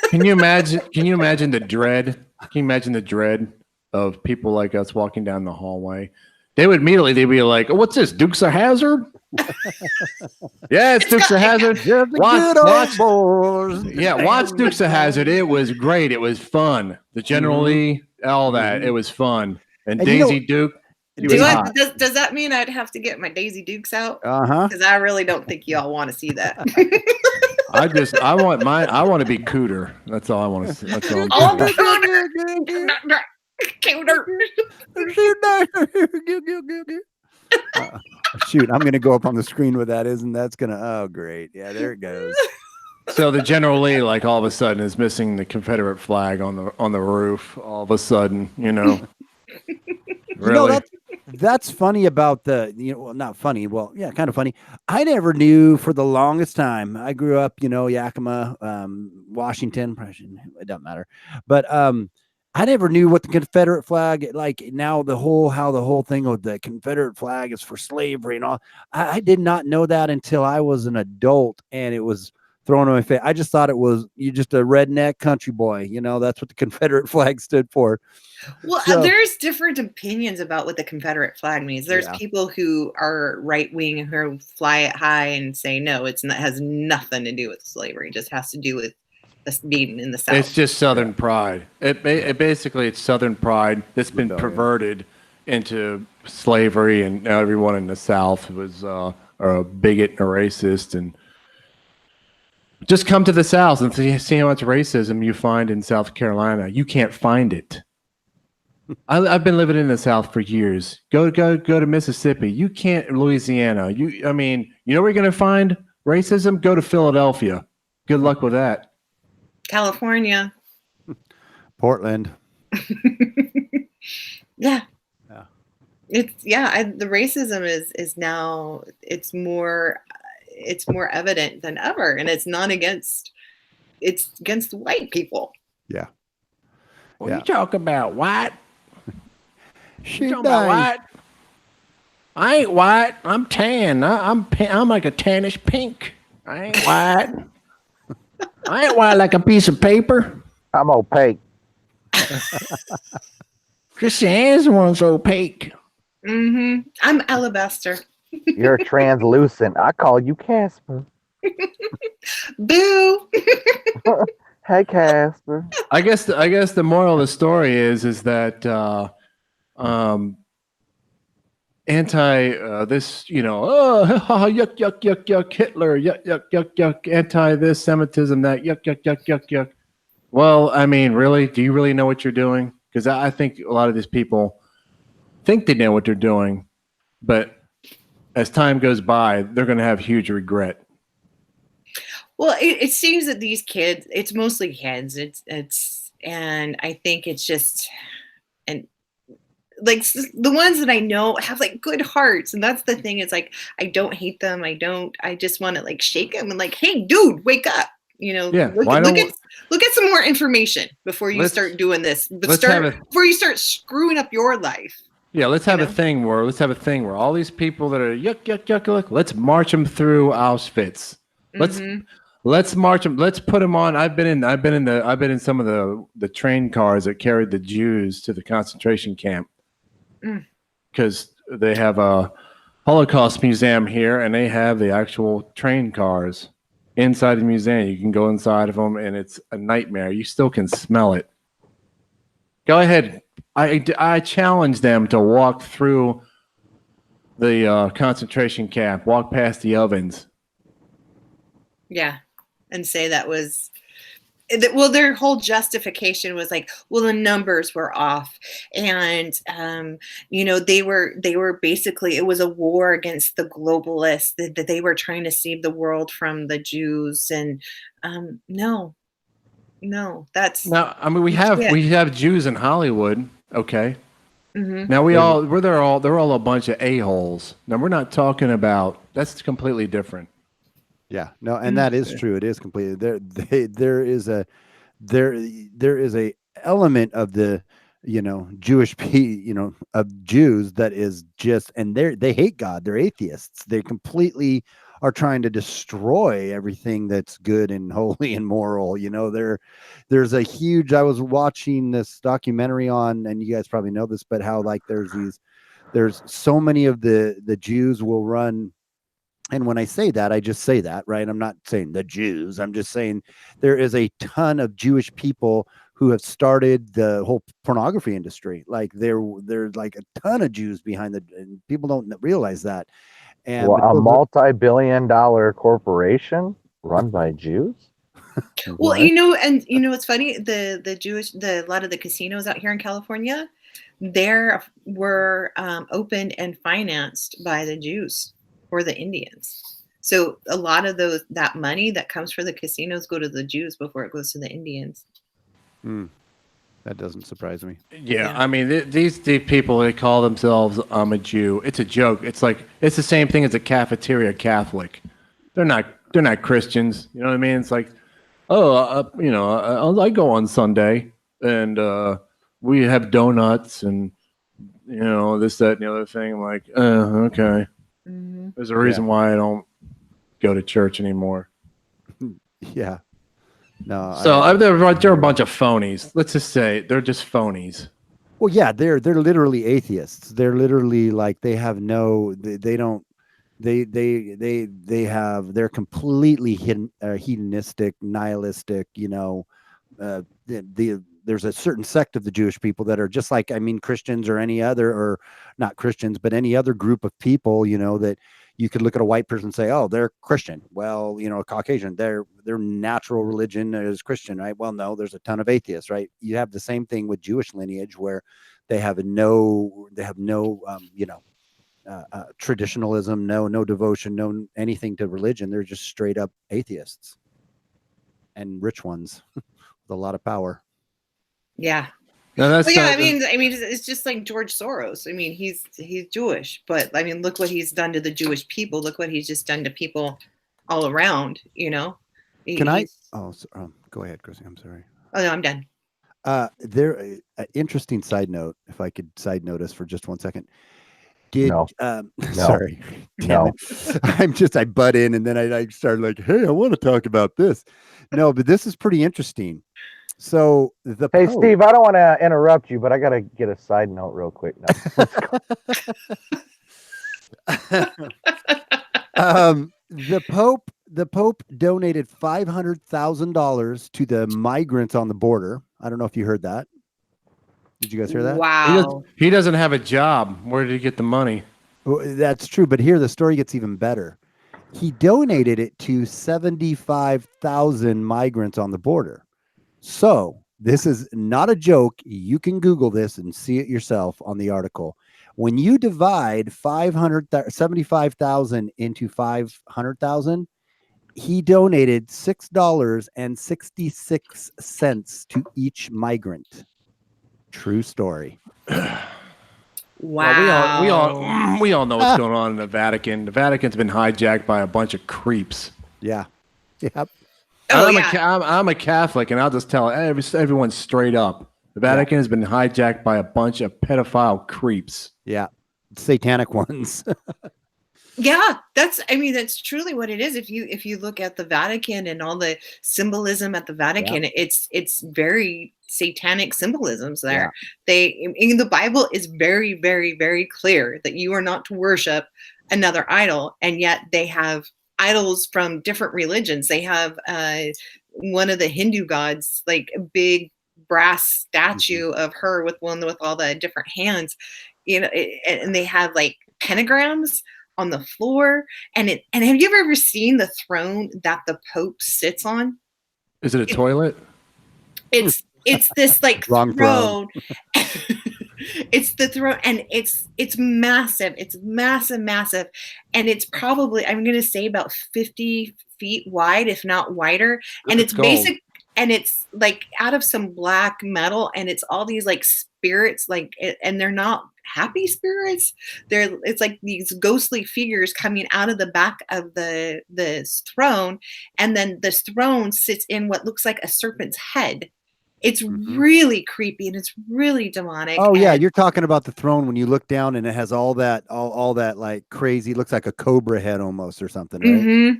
Can you imagine the dread? Can you imagine the dread of people like us walking down the hallway? They'd be like, oh, what's this, Dukes of Hazzard? Yeah, it's Dukes of Hazzard. Watch Dukes of Hazzard. It was great. It was fun. The General Lee, all that. It was fun. And Daisy Duke. Does that mean I'd have to get my Daisy Dukes out? Because I really don't think y'all want to see that. I want to be Cooter. That's all I want to see. That's all. Shoot, I'm gonna go up on the screen with that. That's gonna? Oh, great! Yeah, there it goes. So the General Lee, all of a sudden, is missing the Confederate flag on the roof. All of a sudden, Really? That's funny about not funny. Well, yeah, kind of funny. I never knew for the longest time. I grew up, Yakima, Washington. It doesn't matter, but I never knew what the Confederate flag, now how the whole thing of the Confederate flag is for slavery and all. I did not know that until I was an adult, and it was thrown in my face. I just thought it was just a redneck country boy. That's what the Confederate flag stood for. Well, there's different opinions about what the Confederate flag means. There's people who are right wing who fly it high and say no, it has nothing to do with slavery. It just has to do with us being in the South. It's just Southern pride. It's Southern pride that's been perverted into slavery, and now everyone in the South was a bigot and a racist. And just come to the South and see how much racism you find in South Carolina. You can't find it. I've been living in the South for years. Go to Mississippi. You can't Louisiana. I mean, you know where you're gonna find racism? Go to Philadelphia. Good luck with that. California. Portland. Yeah. Yeah. It's the racism is now it's more evident than ever, and it's against white people. Yeah. Well, Yeah. you talk about white. She You talking about white? I ain't white. I'm tan. I'm like a tannish pink. I ain't white. I ain't white like a piece of paper. I'm opaque. Christiane's the one's opaque. I'm alabaster. You're translucent. I call you Casper. Boo. Hey, Casper. I guess the moral of the story is that anti this, yuck yuck yuck yuck Hitler, yuck yuck yuck yuck, anti this Semitism, that yuck yuck yuck yuck yuck. Well, I mean, really, do you really know what you're doing? Because I think a lot of these people think they know what they're doing, but as time goes by, they're going to have huge regret. Well, it seems that these kids, it's mostly kids. And I think it's just, and like the ones that I know have like good hearts. And that's the thing. It's like, I don't hate them. I just want to like shake them and like, hey, dude, wake up. Yeah, look at some more information before you start doing this. Before you start screwing up your life. Yeah, let's have a thing where all these people that are yuck yuck yuck, look, let's march them through Auschwitz. Let's march them. Let's put them on. I've been in some of the train cars that carried the Jews to the concentration camp because they have a Holocaust museum here, and they have the actual train cars inside the museum. You can go inside of them, and it's a nightmare. You still can smell it. Go ahead. I challenge them to walk through the concentration camp, walk past the ovens. Yeah, and say that was, well, their whole justification was like, well, the numbers were off, and they were basically, it was a war against the globalists, that they were trying to save the world from the Jews, and no, that's now. I mean, we have Jews in Hollywood, okay. Mm-hmm. Now they're all a bunch of a-holes. Now we're not talking about, that's completely different. Yeah, no, and that is true. It is completely there is a element of the Jewish of Jews that is just, and they hate God. They're atheists. They completely are trying to destroy everything that's good and holy and moral. There's a huge. I was watching this documentary on, and you guys probably know this, but how like there's so many of the Jews will run. And when I say that, I just say that, right? I'm not saying the Jews. I'm just saying there is a ton of Jewish people who have started the whole pornography industry. Like there's like a ton of Jews behind and people don't realize that. And a multi-billion-dollar corporation run by Jews. Well, it's funny. A lot of the casinos out here in California, were opened and financed by the Jews or the Indians. So a lot of that money that comes for the casinos go to the Jews before it goes to the Indians. That doesn't surprise me. Yeah. I mean, these people, they call themselves a Jew. It's a joke. It's like, it's the same thing as a cafeteria Catholic. They're not Christians. You know what I mean? It's like, I go on Sunday and we have donuts and this, that, and the other thing. I'm like, okay. Mm-hmm. There's a reason why I don't go to church anymore. Yeah. No. So they're a bunch of phonies. Let's just say they're just phonies. Well, yeah, they're literally atheists. They're literally like they have no. They don't. They're completely hedonistic, nihilistic. There's a certain sect of the Jewish people that are just like, Christians or any other, or not Christians, but any other group of people, that you could look at a white person and say, oh, they're Christian. Well, a Caucasian, their natural religion is Christian, right? Well, no, there's a ton of atheists, right? You have the same thing with Jewish lineage where They have no traditionalism, no devotion, no anything to religion. They're just straight up atheists and rich ones with a lot of power. Yeah. No, that's Well, yeah, not- I mean, it's just like George Soros. I mean, he's Jewish, but I mean, look what he's done to the Jewish people. Look what he's just done to people all around. You know. Can I? He's- Go ahead, Chrissy. I'm sorry. Oh no, I'm done. Interesting side note. If I could side note us for just 1 second. No. Sorry. Damn it. I butt in and then I started like, hey, I want to talk about this. No, but this is pretty interesting. So Hey, Steve, I don't want to interrupt you, but I got to get a side note real quick now. The Pope donated $500,000 to the migrants on the border. I don't know if you heard that. Did you guys hear that? Wow. He doesn't have a job. Where did he get the money? Well, that's true, but here the story gets even better. He donated it to 75,000 migrants on the border. So this is not a joke. You can Google this and see it yourself on the article. When you divide 75,000 into 500,000, he donated $6.66 to each migrant. True story. Wow. Well, we all know what's going on in the Vatican. The Vatican's been hijacked by a bunch of creeps. Yeah. Yep. Oh, I'm a Catholic, and I'll just tell everyone straight up: the Vatican has been hijacked by a bunch of pedophile creeps. Yeah. Satanic ones. Yeah, that's truly what it is. If you look at the Vatican and all the symbolism at the Vatican, it's very satanic symbolisms there. The Bible is very, very, very clear that you are not to worship another idol, and yet they have idols from different religions. They have one of the Hindu gods, like a big brass statue of her with all the different hands, and they have like pentagrams on the floor. And have you ever seen the throne that the Pope sits on? Is it a toilet? It's this like Wrong throne. It's the throne, and it's massive. It's massive, and it's probably, I'm going to say, about 50 feet wide, if not wider. And it's basic, and it's like out of some black metal, and it's all these like spirits, and they're not happy spirits. It's like these ghostly figures coming out of the back of the throne, and then this throne sits in what looks like a serpent's head. It's really creepy, and it's really demonic. Oh yeah, you're talking about the throne when you look down and it has all that like crazy, looks like a cobra head almost or something, right?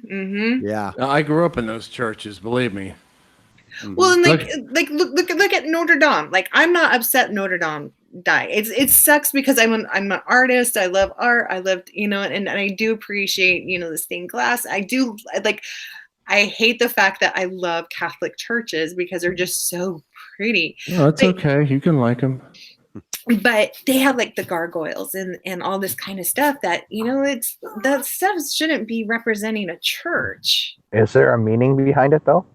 Yeah. I grew up in those churches, believe me. Well, and look at Notre Dame. Like, I'm not upset Notre Dame died. It sucks because I'm an artist. I love art. I love, and I do appreciate, the stained glass. I hate the fact that I love Catholic churches because they're just so pretty. No, that's okay. You can like them. But they have like the gargoyles and all this kind of stuff that, that stuff shouldn't be representing a church. Is there a meaning behind it though?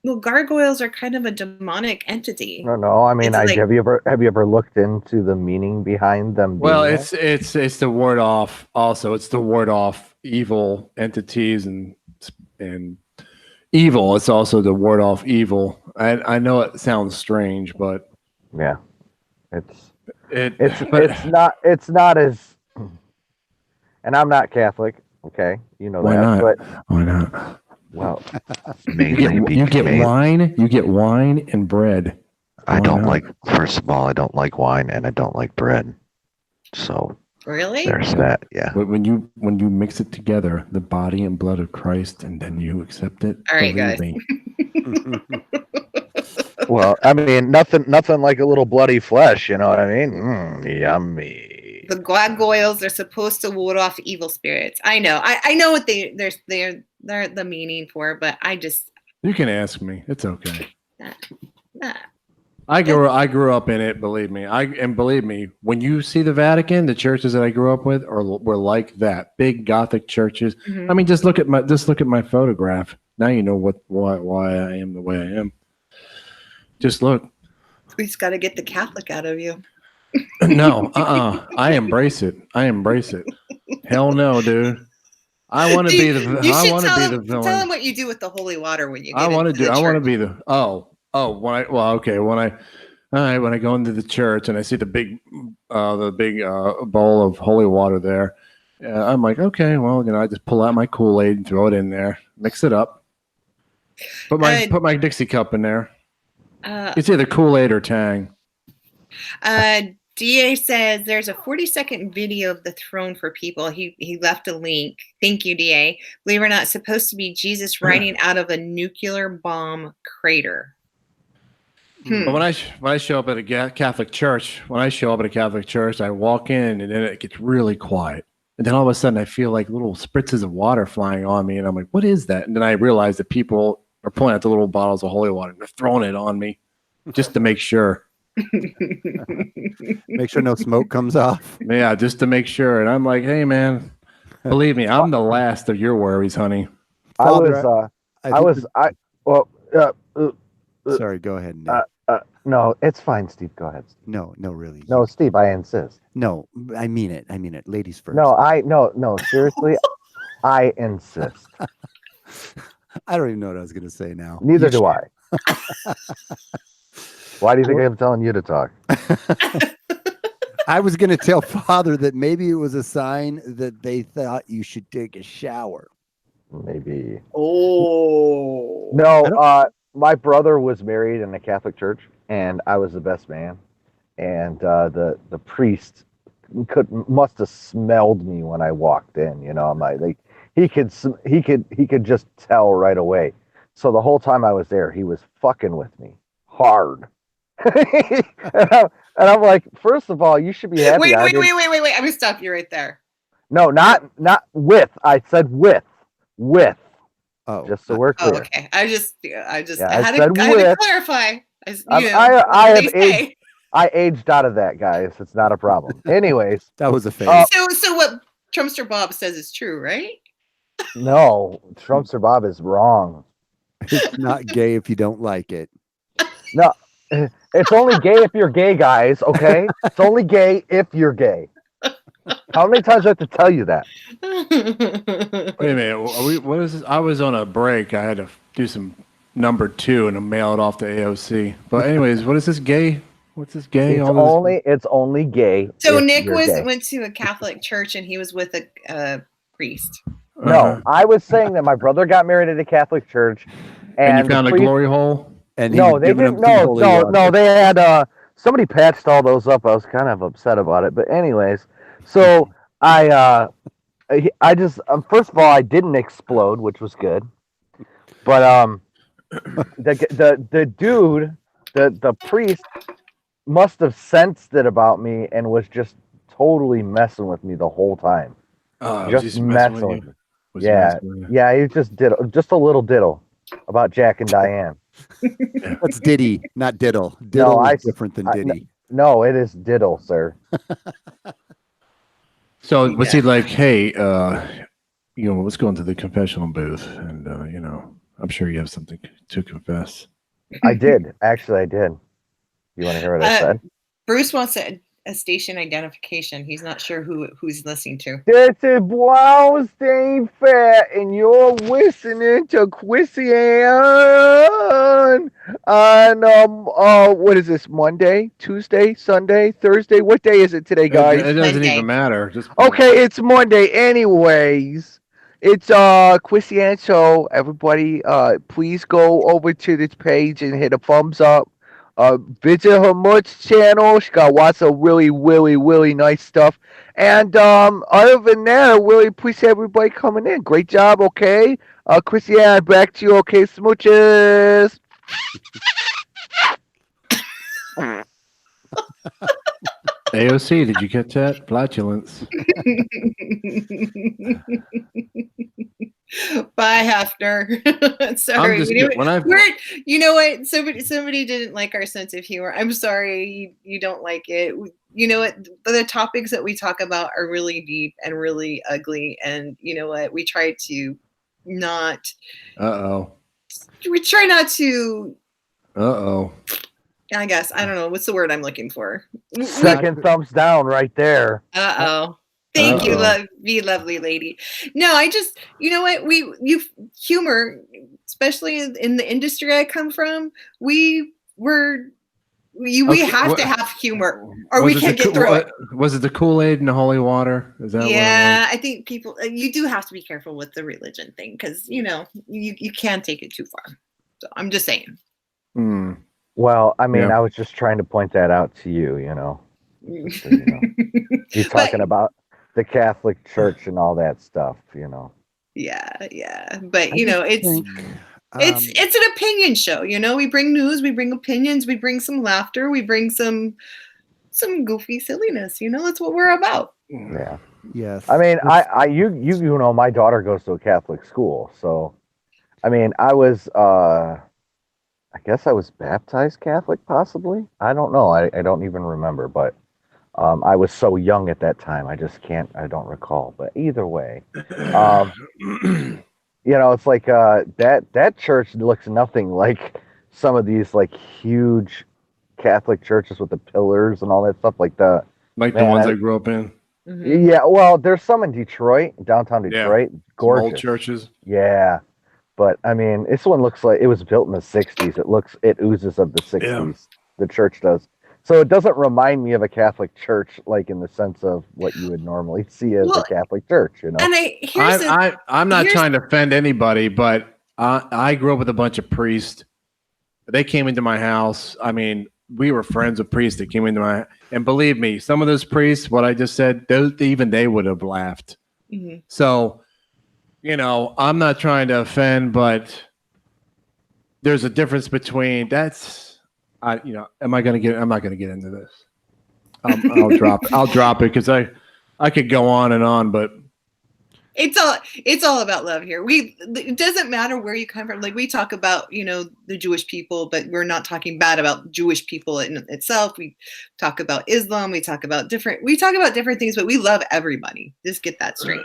Well, gargoyles are kind of a demonic entity. No. I mean, have you ever looked into the meaning behind them? Well, it's the ward off. Also, it's the ward off evil entities and evil. It's also the ward off evil. I know it sounds strange, but yeah, it's not as. And I'm not Catholic, okay? You know why that. Not? But why not? Well, you get wine. You get wine and bread. I don't like. First of all, I don't like wine and I don't like bread. So really, there's that. Yeah. When you mix it together, the body and blood of Christ, and then you accept it. All right, guys. Well, I mean, nothing like a little bloody flesh. You know what I mean? Yummy. The gargoyles are supposed to ward off evil spirits. I know. I know what they're the meaning for, but I just. You can ask me. It's okay. Nah. I grew up in it. Believe me. Believe me, when you see the Vatican, the churches that I grew up with were like that, big Gothic churches. I mean, just look at my photograph. Now you know why I am the way I am. Just look. We just got to get the Catholic out of you. No, I embrace it. I embrace it. Hell no, dude. I want to be the. You I should want to tell be him, the villain. tell him what you do with the holy water when you get I want to into do. the I want to church. be the. When I. Well, okay. When I. All right. When I go into the church and I see the big bowl of holy water there, I'm like, okay, well, I just pull out my Kool-Aid and throw it in there, mix it up, put my Dixie cup in there. It's either Kool-Aid or Tang. DA says there's a 40-second video of the throne for people. He left a link. Thank you, DA. Believe it or not, it's supposed to be Jesus riding out of a nuclear bomb crater. But when I show up at a Catholic church, I walk in and then it gets really quiet. And then all of a sudden I feel like little spritzes of water flying on me. And I'm like, what is that? And then I realize that people are pulling out the little bottles of holy water and they're throwing it on me just to make sure. Make sure no smoke comes off. Yeah, just to make sure. And I'm like, hey, man, believe me, I'm the last of your worries, honey. Father, sorry, go ahead, Nick. No, it's fine, Steve. Go ahead, Steve. No, really. No, Steve, I insist. No, I mean it. Ladies first. No, seriously, I insist. I don't even know what I was going to say now. Neither do I. Why do you think I'm telling you to talk? I was going to tell Father that maybe it was a sign that they thought you should take a shower. Maybe. Oh. No, my brother was married in a Catholic church, and I was the best man. And the priest must have smelled me when I walked in. I'm like he could just tell right away. So the whole time I was there, he was fucking with me hard. and I'm like, first of all, you should be happy. Wait. I'm gonna stop you right there. No, not with. I said with. Oh, just so we're clear. Oh, okay. I just I had to clarify. I aged out of that, guys. It's not a problem. Anyways, that was a phase. So what Trumpster Bob says is true, right? No, Trumpster Bob is wrong. It's not gay if you don't like it. No, it's only gay if you're gay, guys. Okay, it's only gay if you're gay. How many times do I have to tell you that? Wait a minute. What is this? I was on a break. I had to do some number 2 and mail it off to AOC. But anyways, what is this gay? What's this gay? It's only gay. So Nick went to a Catholic church and he was with a priest. No, I was saying that my brother got married at a Catholic church, and you found a glory hole. And no, they didn't. No, they had somebody patched all those up. I was kind of upset about it, but anyways, so I just first of all I didn't explode, which was good, but the dude, the priest, must have sensed it about me and was just totally messing with me the whole time. Just messing with me. Yeah, he just did just a little diddle about Jack and Diane. That's Diddy, not diddle. Diddle is different than Diddy. No, it is diddle, sir. So was he like, hey, let's go into the confessional booth, and I'm sure you have something to confess. I did. Actually, I did. You want to hear what I said? Bruce wants a station identification. He's not sure who's listening to. This is Brown Stain Fat, and you're listening to Christian on what is this? Monday, Tuesday, Sunday, Thursday? What day is it today, guys? It doesn't even matter. Okay, it's Monday. Anyways, it's Christian. So everybody, please go over to this page and hit a thumbs up. Visit her merch channel. She got lots of really, really, really nice stuff. And other than that, I really appreciate everybody coming in. Great job, okay? Christiane, back to you, okay? Smooches. AOC, did you catch that? Flatulence. Bye, Hafner. Sorry. You know what? Somebody didn't like our sense of humor. I'm sorry you don't like it. You know what? The topics that we talk about are really deep and really ugly. And you know what? We try to not. Uh-oh. We try not to. Uh-oh. I guess. I don't know. What's the word I'm looking for? Second thumbs down right there. Uh-oh. Thank you, Uh-oh. lovely lady. No, I just, you know what? Humor, especially in the industry I come from, we Okay, have to have humor or we can't get through it. Was it the Kool-Aid and the holy water? Is that what it Yeah, was? I think people, you do have to be careful with the religion thing because, you know, you can't take it too far. So I'm just saying. Hmm. Well, I mean, Yeah. I was just trying to point that out to you, you know. Just so you know. You're talking about the Catholic Church and all that stuff, you know. Yeah. But, I you know, just think, it's an opinion show. You know, we bring news, we bring opinions, we bring some laughter, we bring some goofy silliness. You know, that's what we're about. Yeah. yes. I mean, you know, my daughter goes to a Catholic school, so I mean, I guess I was baptized Catholic, possibly. I don't know. I don't even remember, but I was so young at that time. I don't recall. But either way, you know, it's like that church looks nothing like some of these like huge Catholic churches with the pillars and all that stuff. Like the ones I grew up in. Mm-hmm. yeah. Well, there's some in Detroit, downtown Detroit. Some Gorgeous old churches. Yeah. But I mean, this one looks like it was built in the 60s. It oozes of the 60s. Yeah. The church does. So it doesn't remind me of a Catholic church, like in the sense of what you would normally see as a Catholic church, you know. And I'm not trying to offend anybody, but I grew up with a bunch of priests. They came into my house. I mean, we were friends with priests that came into my, and believe me, some of those priests, what I just said, even they would have laughed. Mm-hmm. So, you know, I'm not trying to offend, but there's a difference between I'm not going to get into this. I'll drop it because I could go on and on, but it's all about love here. It doesn't matter where you come from. Like we talk about, you know, the Jewish people, but we're not talking bad about Jewish people in itself. We talk about Islam. We talk about different things, but we love everybody. Just get that straight.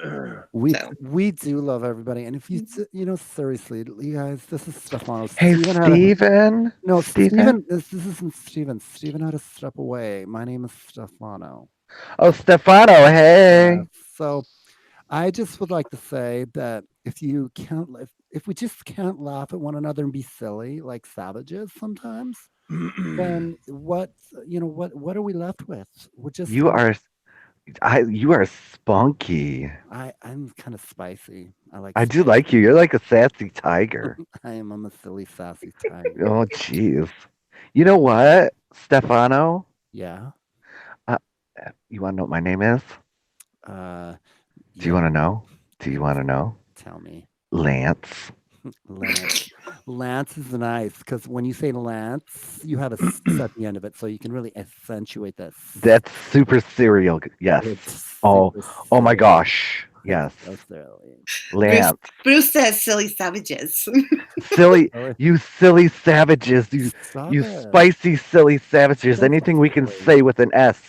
We do love everybody. And if you know, seriously, you guys, this is Stefano. Hey, Steven. No, Steven. This isn't Steven. Steven had to step away. My name is Stefano. Oh, Stefano. Hey. So I just would like to say that if we just can't laugh at one another and be silly like savages sometimes, then what are we left with? We're just You are spunky. I'm kind of spicy. I do like you. You're like a sassy tiger. I'm a silly sassy tiger. Oh, jeez. You know what, Stefano? Yeah. You want to know what my name is? Do you want to know? Do you want to know? Tell me. Lance. Lance is nice because when you say Lance, you have a S at the end of it, so you can really accentuate that. That's super serial. Yes. Oh my gosh. Yes. Lance. Bruce says silly savages. Silly, you silly savages. You spicy silly savages. Anything we can say with an S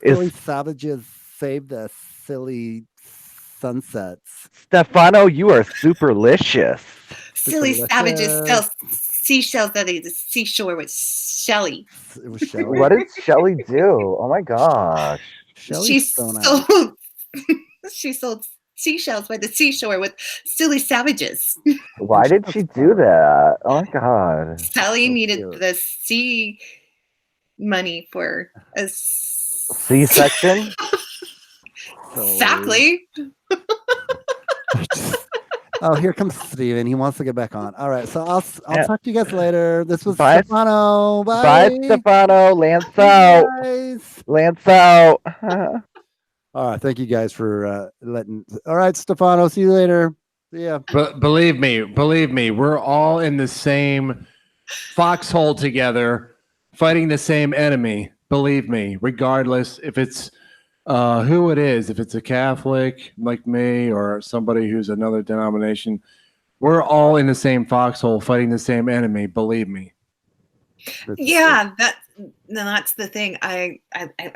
is silly savages. Save the silly sunsets. Stefano, you are superlicious. Silly savages sell seashells at the seashore with Shelly. What did Shelly do? Oh my gosh. She sold seashells by the seashore with silly savages. Why did she do that? Oh my god. Sally needed the sea money for a C-section. Exactly. Oh, here comes Steven. He wants to get back on. All right, so I'll talk to you guys later. This was Stefano. Bye. Bye, Stefano. Lance out. Lance out. All right, thank you guys for letting. All right, Stefano. See you later. See ya. But believe me, we're all in the same foxhole together, fighting the same enemy. Believe me, regardless if it's who it is, if it's a Catholic like me or somebody who's another denomination, we're all in the same foxhole fighting the same enemy. Believe me. Yeah, that's the thing. I'm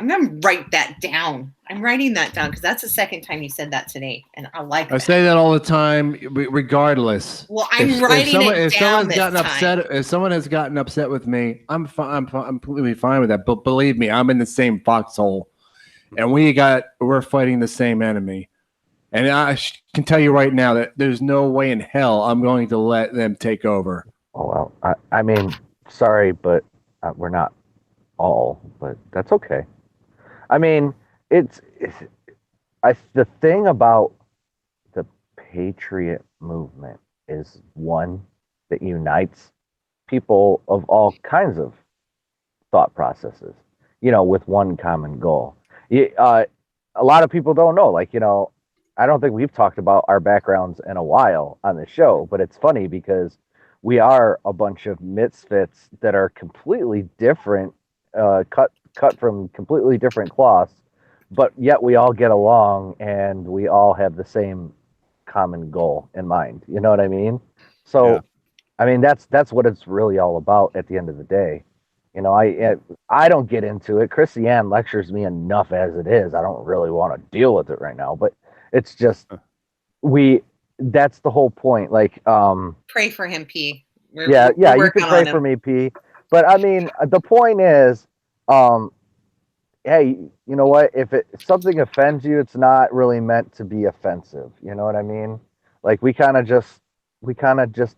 gonna write that down. I'm writing that down because that's the second time you said that today, and I like I that. say that all the time, regardless. Well, I'm writing it down this time. If someone has gotten upset with me, I'm completely fine with that. But believe me, I'm in the same foxhole, and we're fighting the same enemy. And I can tell you right now that there's no way in hell I'm going to let them take over. Oh well, I mean, sorry, but we're not all, but that's okay. I mean, the thing about the Patriot movement is one that unites people of all kinds of thought processes, with one common goal. A lot of people don't know, I don't think we've talked about our backgrounds in a while on the show, but it's funny because we are a bunch of misfits that are completely different, cut from completely different cloths, but yet we all get along and we all have the same common goal in mind. You know what I mean? So, yeah. I mean, that's what it's really all about at the end of the day. I don't get into it. Christiane lectures me enough as it is. I don't really want to deal with it right now, but it's just that's the whole point. Pray for him, P. We're you can pray for me, P. But I mean, the point is, hey, you know what? If something offends you, it's not really meant to be offensive. You know what I mean? We kind of just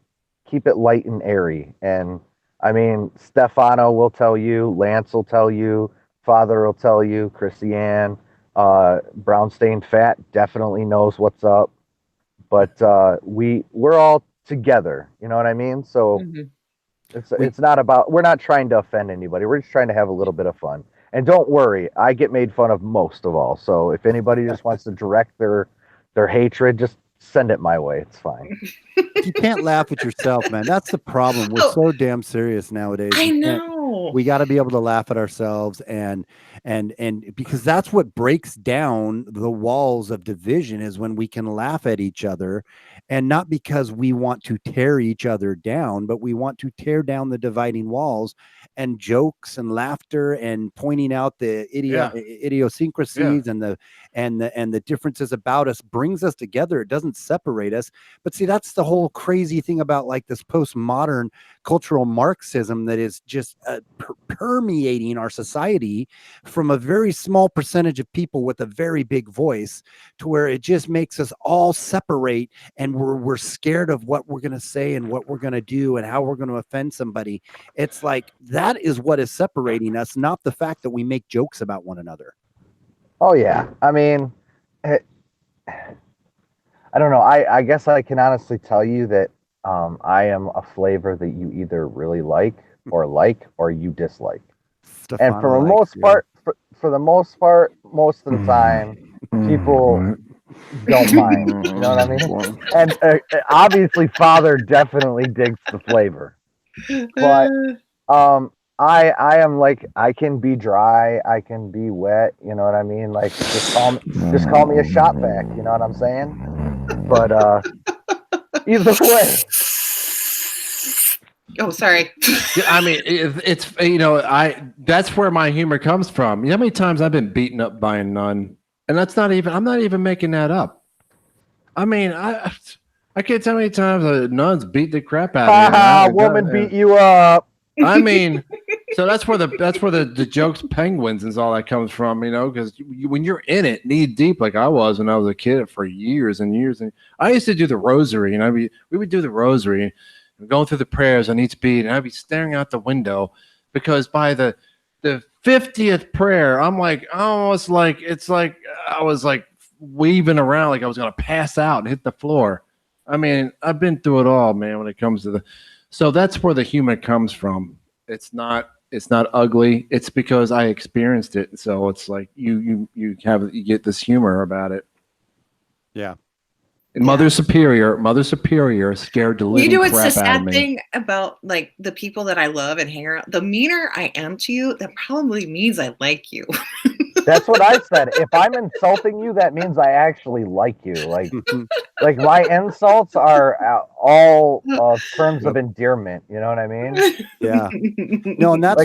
keep it light and airy. And I mean, Stefano will tell you, Lance will tell you, Father will tell you, Christiane, Brownstein Fat definitely knows what's up. But we're all together. You know what I mean? So it's not about, we're not trying to offend anybody. We're just trying to have a little bit of fun. And don't worry, I get made fun of most of all. So if anybody just wants to direct their hatred, just send it my way. It's fine. You can't laugh at yourself, man. That's the problem. We're so damn serious nowadays. I know. We got to be able to laugh at ourselves and because that's what breaks down the walls of division is when we can laugh at each other, and not because we want to tear each other down, but we want to tear down the dividing walls, and jokes and laughter and pointing out the idiosyncrasies and the differences about us brings us together. It doesn't separate us. But see, that's the whole crazy thing about this postmodern cultural Marxism that is just permeating our society from a very small percentage of people with a very big voice, to where it just makes us all separate, and we're scared of what we're going to say and what we're going to do and how we're going to offend somebody. It's that is what is separating us, not the fact that we make jokes about one another. Oh yeah, I mean, I don't know. I guess I can honestly tell you that I am a flavor that you either really like or you dislike. Stefano, and for the most part, most of the time, people don't mind. You know what I mean? And obviously, Father definitely digs the flavor. But I am I can be dry, I can be wet. You know what I mean? Just call me a shop vac. You know what I'm saying? But either way. Oh, sorry. I mean, it's that's where my humor comes from. You know how many times I've been beaten up by a nun, and I'm not even making that up. I mean, I can't tell how many times a nun's beat the crap out of me. Woman beat you up. I mean, so that's where the jokes, penguins, and all that comes from, because when you're in it knee deep, like I was when I was a kid for years and years, and I used to do the rosary, and we would do the rosary. Going through the prayers on each beat, and I'd be staring out the window because by the 50th prayer, I'm almost it's like I was weaving around like I was gonna pass out and hit the floor. I mean, I've been through it all, man. When it comes to so that's where the humor comes from. It's not ugly. It's because I experienced it. So it's you get this humor about it. Yeah. And Mother Superior scared the living crap out of me. What's the sad thing about the people that I love and hang around? The meaner I am to you, that probably means I like you. That's what I said. If I'm insulting you, that means I actually like you. My insults are all terms of endearment. You know what I mean? Yeah. No, and that's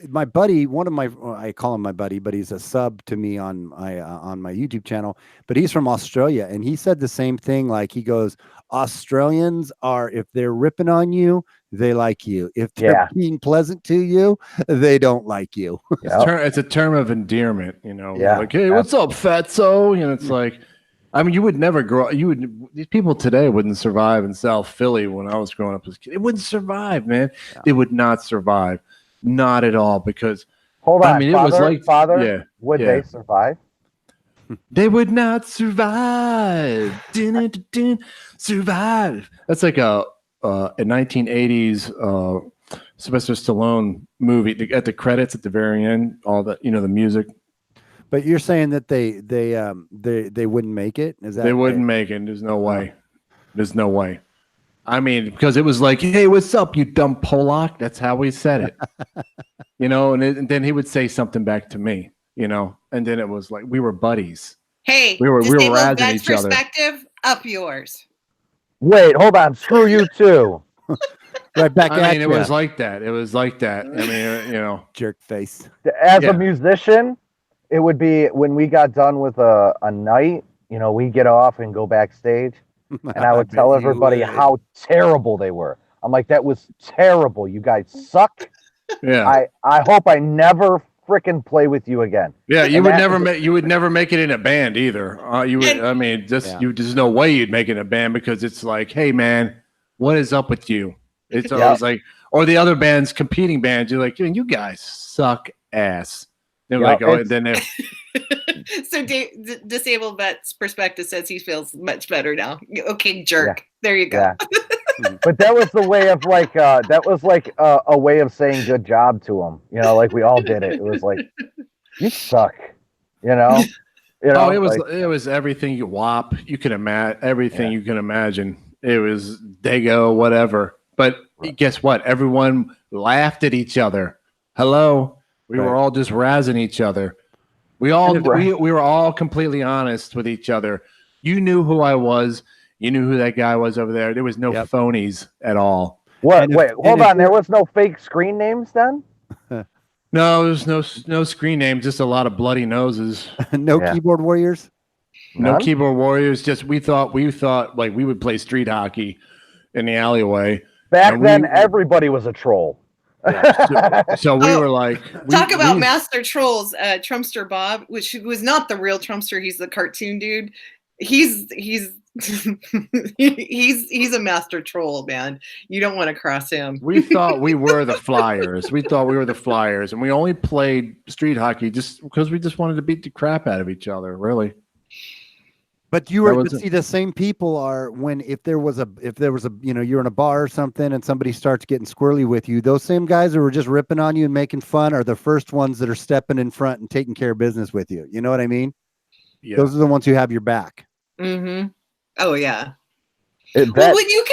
my buddy, one of my, I call him my buddy, but he's a sub to me on my YouTube channel, but he's from Australia, and he said the same thing. Like, he goes, Australians are, if they're ripping on you, they like you. If they're being pleasant to you, they don't like you. It's a term of endearment, you know. Yeah, like, hey, what's up, fatso? You know, it's like, I mean, you would never these people today wouldn't survive in South Philly when I was growing up as a kid. It wouldn't survive, man. Yeah. It would not survive. Not at all, because hold on, I mean, father, it was like, father, would they survive? They would not survive. Survive. That's like a 1980s Sylvester Stallone movie. At the credits at the very end, all the the music. But you're saying that they wouldn't make it? Is that they wouldn't make it? There's no way. There's no way. I mean, because it was like, hey, what's up, you dumb Polak? That's how we said it. And then he would say something back to me, and then it was like we were buddies. Hey, we were razzing each other. Perspective, up yours. Wait, hold on. Screw you too. Right back at you. It was like that. It was like that. I mean, jerk face. As a musician, it would be when we got done with a night, we get off and go backstage. And I would tell everybody how terrible they were. I'm like, that was terrible. You guys suck. Yeah. I hope I never freaking play with you again. Yeah, you would never make it in a band either. There's no way you'd make it in a band, because it's like, hey man, what is up with you? It's always like, or the other bands, competing bands, you're like, you guys suck ass. They're like, oh, and then they're So Disabled Vet's Perspective says he feels much better now. Okay, jerk. Yeah. There you go. Yeah. But that was the way of like a way of saying good job to him. Like we all did it. It was like, you suck. Oh, it was everything you can imagine. Everything you can imagine. It was Dago, whatever. But guess what? Everyone laughed at each other. Hello. We were all just razzing each other. We were all completely honest with each other. You knew who I was. You knew who that guy was over there. There was no phonies at all. What? Wait, hold on. There was no fake screen names then? No, there's no screen names. Just a lot of bloody noses. No keyboard warriors. No keyboard warriors. Just we thought like we would play street hockey in the alleyway. Back then, everybody was a troll. So we were like, talk about master trolls. Trumpster Bob, which was not the real Trumpster. He's the cartoon dude. He's he's a master troll, man. You don't want to cross him. We thought we were the Flyers. And we only played street hockey just because we just wanted to beat the crap out of each other, really. But see, the same people are if there was a you're in a bar or something and somebody starts getting squirrely with you, those same guys who were just ripping on you and making fun are the first ones that are stepping in front and taking care of business with you. You know what I mean? Yeah. Those are the ones who have your back. Mm-hmm. Oh yeah. Well, when you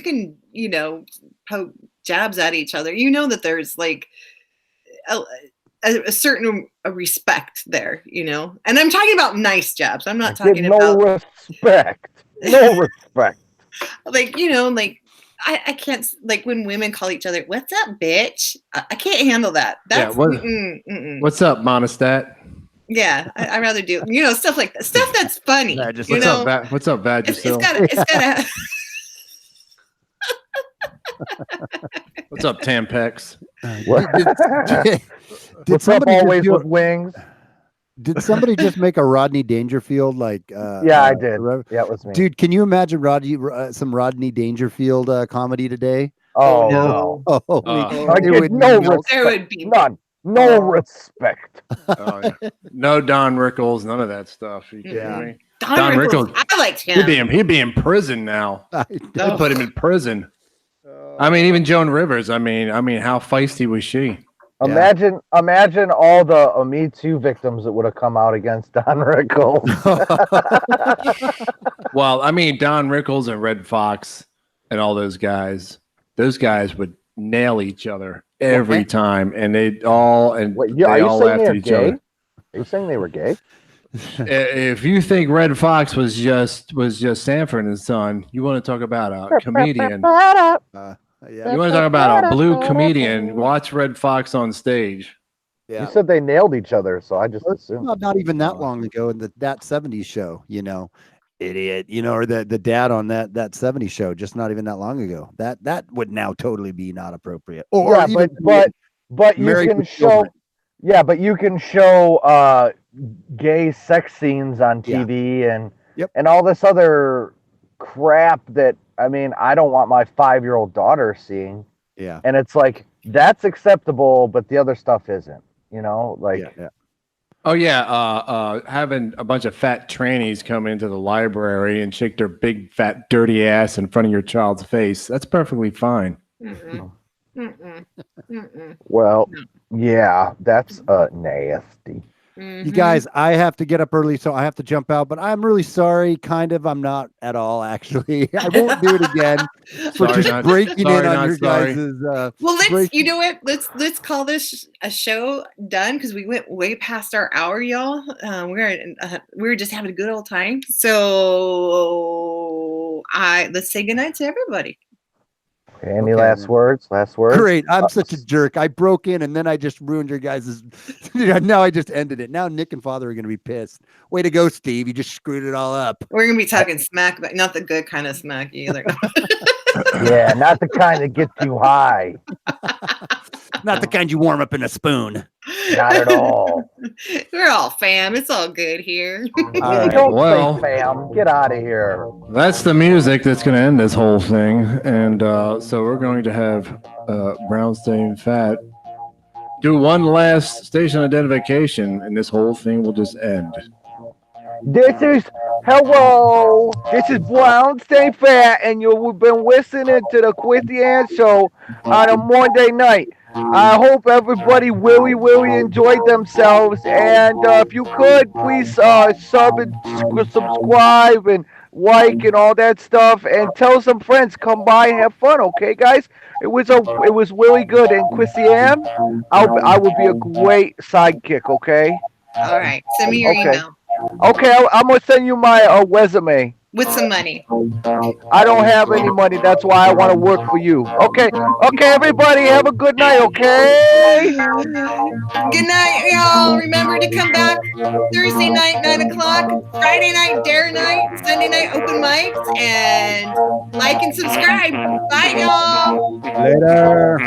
can poke jabs at each other, that there's like a certain respect there, and I'm talking about nice jabs. I'm not talking about respect. No respect. Like, I can't, like when women call each other, "What's up, bitch?" I can't handle that. That's what's up, Monostat? Yeah, I rather do stuff like that. Stuff that's funny. What's up, Vagisil? It's gotta. What's up, Tampex? Did somebody always with wings? Did somebody just make a Rodney Dangerfield I did. Yeah, it was me. Dude, can you imagine some Rodney Dangerfield comedy today? Oh no! There would be none. No respect. No Don Rickles, none of that stuff. You kidding me? Don Rickles, I liked him. He'd be in prison now. They put him in prison. I mean, even Joan Rivers. I mean, how feisty was she? Imagine all the Me Too victims that would have come out against Don Rickles. Well, I mean, Don Rickles and Red Fox and all those guys would nail each other every time, and they all laughed at each other. Are you saying they were gay? If you think Red Fox was just Sanford and Son, you want to talk about a comedian? Yeah. You want to talk about a blue comedian? Watch Red Fox on stage. Yeah. You said they nailed each other, so I just assumed. Not even that long ago in that 70s show, idiot, or the dad on that 70s show, just not even that long ago. That would now totally be not appropriate. Or Yeah, even but you Married can with show Children. yeah, but you can show gay sex scenes on Yeah. TV Yep. and all this other crap that I don't want my 5-year-old daughter seeing. Yeah. And it's like that's acceptable, but the other stuff isn't. Yeah. Oh yeah, having a bunch of fat trannies come into the library and shake their big fat dirty ass in front of your child's face—that's perfectly fine. Mm-mm. Mm-mm. Mm-mm. Well, yeah, that's nasty. You guys, I have to get up early, so I have to jump out, but I'm really sorry. Kind of, I'm not at all, actually. I won't do it again for Sorry, just not- breaking sorry, in on not your sorry. guys' Well, break- you know what? Let's call this a show done because we went way past our hour, y'all. We were just having a good old time. So let's say goodnight to everybody. Any Okay, last man. words? Last words? Great. I'm such a jerk. I broke in and then I just ruined your guys'. Now I just ended it. Now Nick and Father are going to be pissed. Way to go, Steve. You just screwed it all up. We're gonna be talking smack, but not the good kind of smack either. Yeah, not the kind that gets you high. Not the kind you warm up in a spoon. Not at all. We're all fam. It's all good here. All right. Don't Well- say fam. Get out of here. That's the music that's going to end this whole thing, and so we're going to have Brownstein Fat do one last station identification, and this whole thing will just end. This is Brown Stay Fat, and you've been listening to the Quizzy Ann Show on a Monday night. I hope everybody really enjoyed themselves, and if you could, please sub and subscribe and like and all that stuff, and tell some friends come by and have fun. Okay, guys? It was really good, and Quizzy Ann, I would be a great sidekick. Okay. All right. Send me your Okay. email Okay, I'm gonna send you my resume. with some money. I don't have any money. That's why I want to work for you. Okay, everybody, have a good night. Okay. Good night, y'all. Remember to come back Thursday night, 9:00, Friday night, dare night, Sunday night, open mics, and like and subscribe. Bye, y'all. Later.